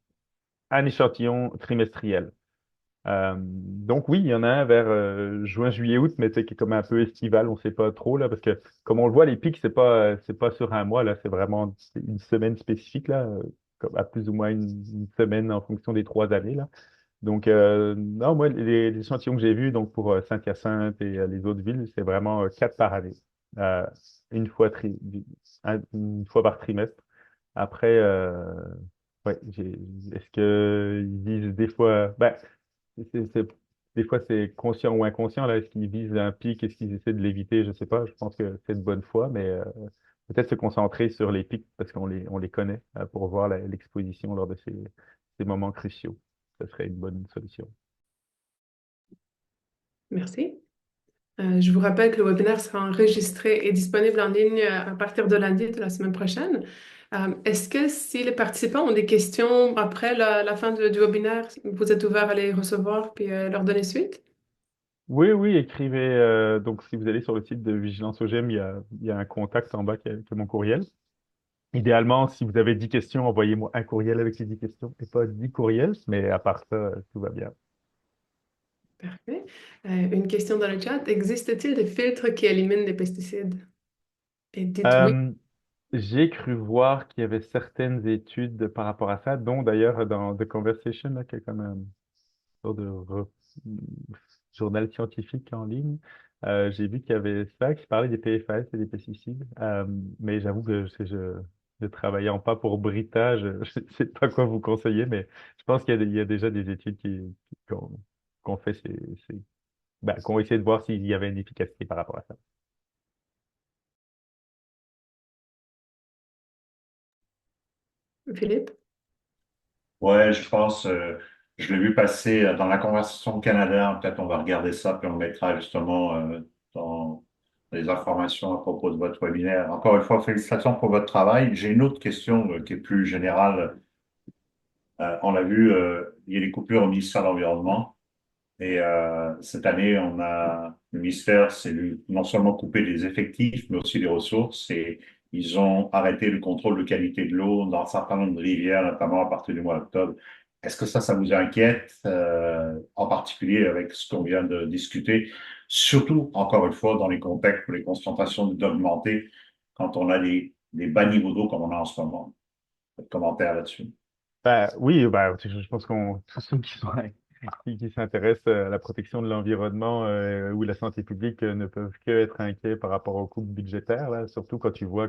un échantillon trimestriel. Donc oui, il y en a un vers juin, juillet, août, mais c'est comme un peu estival, on ne sait pas trop là, parce que comme on le voit, les pics, c'est pas sur un mois là, c'est vraiment une semaine spécifique là, comme à plus ou moins une semaine en fonction des 3 années là. Donc non, moi les échantillons que j'ai vus, donc pour Saint-Hyacinthe et les autres villes, c'est vraiment 4 par année, Euh, une fois une fois par trimestre. Après, ouais, est-ce que ils disent des fois, des fois c'est conscient ou inconscient là, est-ce qu'ils visent un pic, est-ce qu'ils essaient de l'éviter, je sais pas. Je pense que c'est de bonne foi, mais peut-être se concentrer sur les pics parce on les connaît pour voir l'exposition lors de ces moments cruciaux. Ce serait une bonne solution. Merci. Je vous rappelle que le webinaire sera enregistré et disponible en ligne à partir de lundi de la semaine prochaine. Est-ce que si les participants ont des questions après la fin du webinaire, vous êtes ouvert à les recevoir puis leur donner suite? Oui, oui, écrivez. Donc, si vous allez sur le site de Vigilance OGM, il y a un contact en bas qui est mon courriel. Idéalement, si vous avez 10 questions, envoyez-moi un courriel avec les 10 questions et pas 10 courriels, mais à part ça, tout va bien. Parfait. Une question dans le chat. Existe-t-il des filtres qui éliminent les pesticides? Et dites oui. Euh, j'ai cru voir qu'il y avait certaines études par rapport à ça, dont d'ailleurs dans The Conversation, là, qui est comme un sorte de journal scientifique en ligne. J'ai vu qu'il y avait ça qui parlait des PFAS et des pesticides, mais j'avoue que je travaillant pas pour Brita, je ne sais pas quoi vous conseiller, mais je pense il y a déjà des études qu'on fait, qu'on essaie de voir s'il y avait une efficacité par rapport à ça. Philippe? Ouais, je pense, je l'ai vu passer dans la conversation au Canada. Peut-être on va regarder ça, puis on mettra justement dans les informations à propos de votre webinaire. Encore une fois, félicitations pour votre travail. J'ai une autre question qui est plus générale. On l'a vu, il y a des coupures au ministère de l'Environnement. Et cette année, le ministère s'est non seulement coupé des effectifs, mais aussi des ressources. Et ils ont arrêté le contrôle de qualité de l'eau dans un certain nombre de rivières, notamment à partir du mois d'octobre. Est-ce que ça vous inquiète, en particulier avec ce qu'on vient de discuter, surtout, encore une fois, dans les contextes où les concentrations d'augmenter quand on a des bas niveaux d'eau comme on a en ce moment? Votre commentaire là-dessus? Oui, je pense qu'on tous ceux qui sont qui s'intéressent à la protection de l'environnement ou la santé publique ne peuvent que être inquiets par rapport aux coupes budgétaires, là, surtout quand tu vois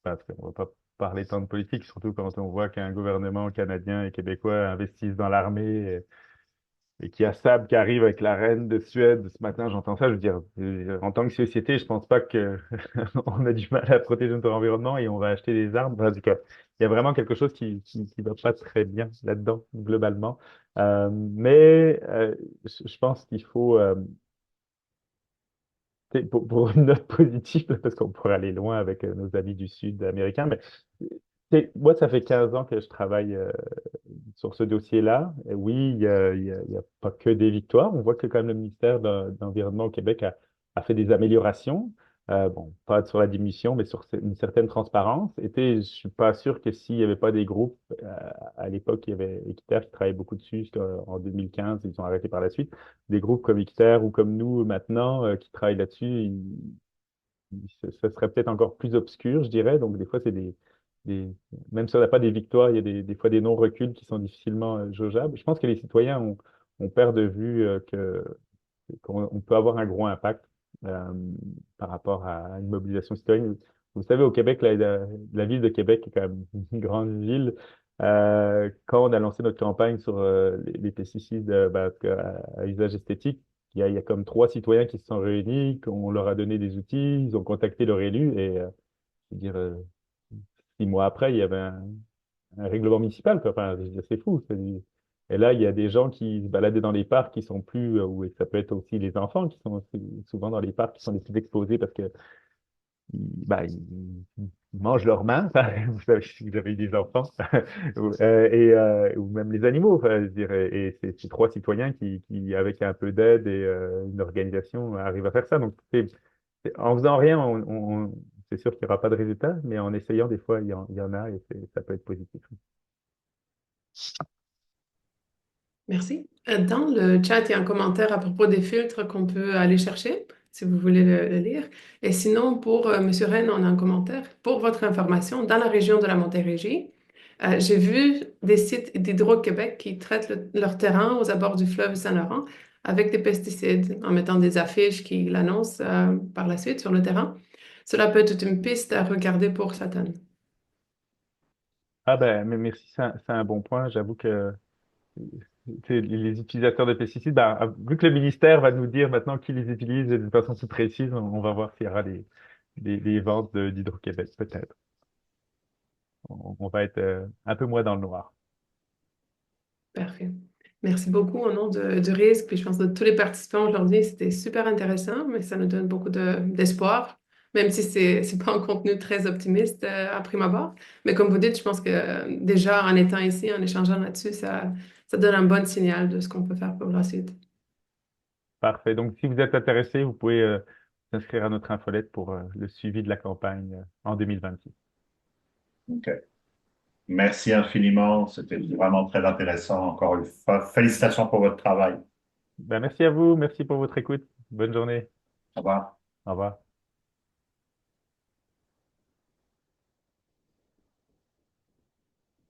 parce qu'on va pas parler tant de politique, surtout quand on voit qu'un gouvernement canadien et québécois investissent dans l'armée et qu'il y a Sab qui arrive avec la reine de Suède ce matin, j'entends ça, je veux dire, en tant que société, je pense pas que on a du mal à protéger notre environnement et on va acheter des armes. Enfin, en tout cas, il y a vraiment quelque chose qui va pas très bien là-dedans, globalement. Mais je pense qu'il faut, pour une note positive, parce qu'on pourrait aller loin avec nos amis du Sud américain, mais moi, ça fait 15 ans que je travaille sur ce dossier-là. Et oui, il y a pas que des victoires. On voit que quand même le ministère de l'Environnement au Québec a fait des améliorations. Bon, pas sur la diminution, mais sur une certaine transparence. Je suis pas sûr que s'il n'y avait pas des groupes, à l'époque, il y avait Équiterre qui travaillait beaucoup dessus jusqu'en 2015, ils ont arrêté par la suite. Des groupes comme Équiterre ou comme nous maintenant qui travaillent là-dessus, ça serait peut-être encore plus obscur, je dirais. Donc, des fois, des, même si on n'a pas des victoires, il y a des fois des non-reculs qui sont difficilement jaugeables. Je pense que les citoyens on perd de vue qu'on peut avoir un gros impact euh, par rapport à une mobilisation citoyenne. Vous savez, au Québec, la ville de Québec est quand même une grande ville. Quand on a lancé notre campagne sur les pesticides à usage esthétique, il y a comme 3 citoyens qui se sont réunis, qu'on leur a donné des outils, ils ont contacté leur élu et je veux dire, 6 mois après, il y avait un règlement municipal, quoi. Enfin, je veux dire, c'est fou. Et là, il y a des gens qui se baladaient dans les parcs qui sont plus, ou ça peut être aussi les enfants qui sont souvent dans les parcs qui sont les plus exposés parce que ils mangent leurs mains. Enfin, vous savez, si vous avez eu des enfants, ou même les animaux. Enfin, je dirais. Et c'est 3 citoyens qui, avec un peu d'aide et une organisation, arrivent à faire ça. Donc, en faisant rien, c'est sûr qu'il n'y aura pas de résultat, mais en essayant, des fois, il y en a et ça peut être positif. Merci. Dans le chat, il y a un commentaire à propos des filtres qu'on peut aller chercher, si vous voulez le lire. Et sinon, pour Monsieur Rennes, on a un commentaire. Pour votre information, dans la région de la Montérégie, j'ai vu des sites d'Hydro-Québec qui traitent leur terrain aux abords du fleuve Saint-Laurent avec des pesticides, en mettant des affiches qui l'annoncent par la suite sur le terrain. Cela peut être une piste à regarder pour Satan. Ah ben, mais merci, c'est un bon point. J'avoue que les utilisateurs de pesticides, vu que le ministère va nous dire maintenant qui les utilise d'une façon plus précise, on va voir s'il y aura des ventes d'Hydro-Québec, peut-être. On va être un peu moins dans le noir. Parfait. Merci beaucoup au nom de Risque, puis je pense de tous les participants aujourd'hui. C'était super intéressant, mais ça nous donne beaucoup d'espoir, même si c'est pas un contenu très optimiste à prime abord. Mais comme vous dites, je pense que déjà en étant ici, en échangeant là-dessus, ça donne un bon signal de ce qu'on peut faire pour la suite. Parfait. Donc, si vous êtes intéressé, vous pouvez vous inscrire à notre infolette pour le suivi de la campagne en 2026. OK. Merci infiniment. C'était vraiment très intéressant. Encore une fois, félicitations pour votre travail. Ben, merci à vous, merci pour votre écoute. Bonne journée. Au revoir. Au revoir.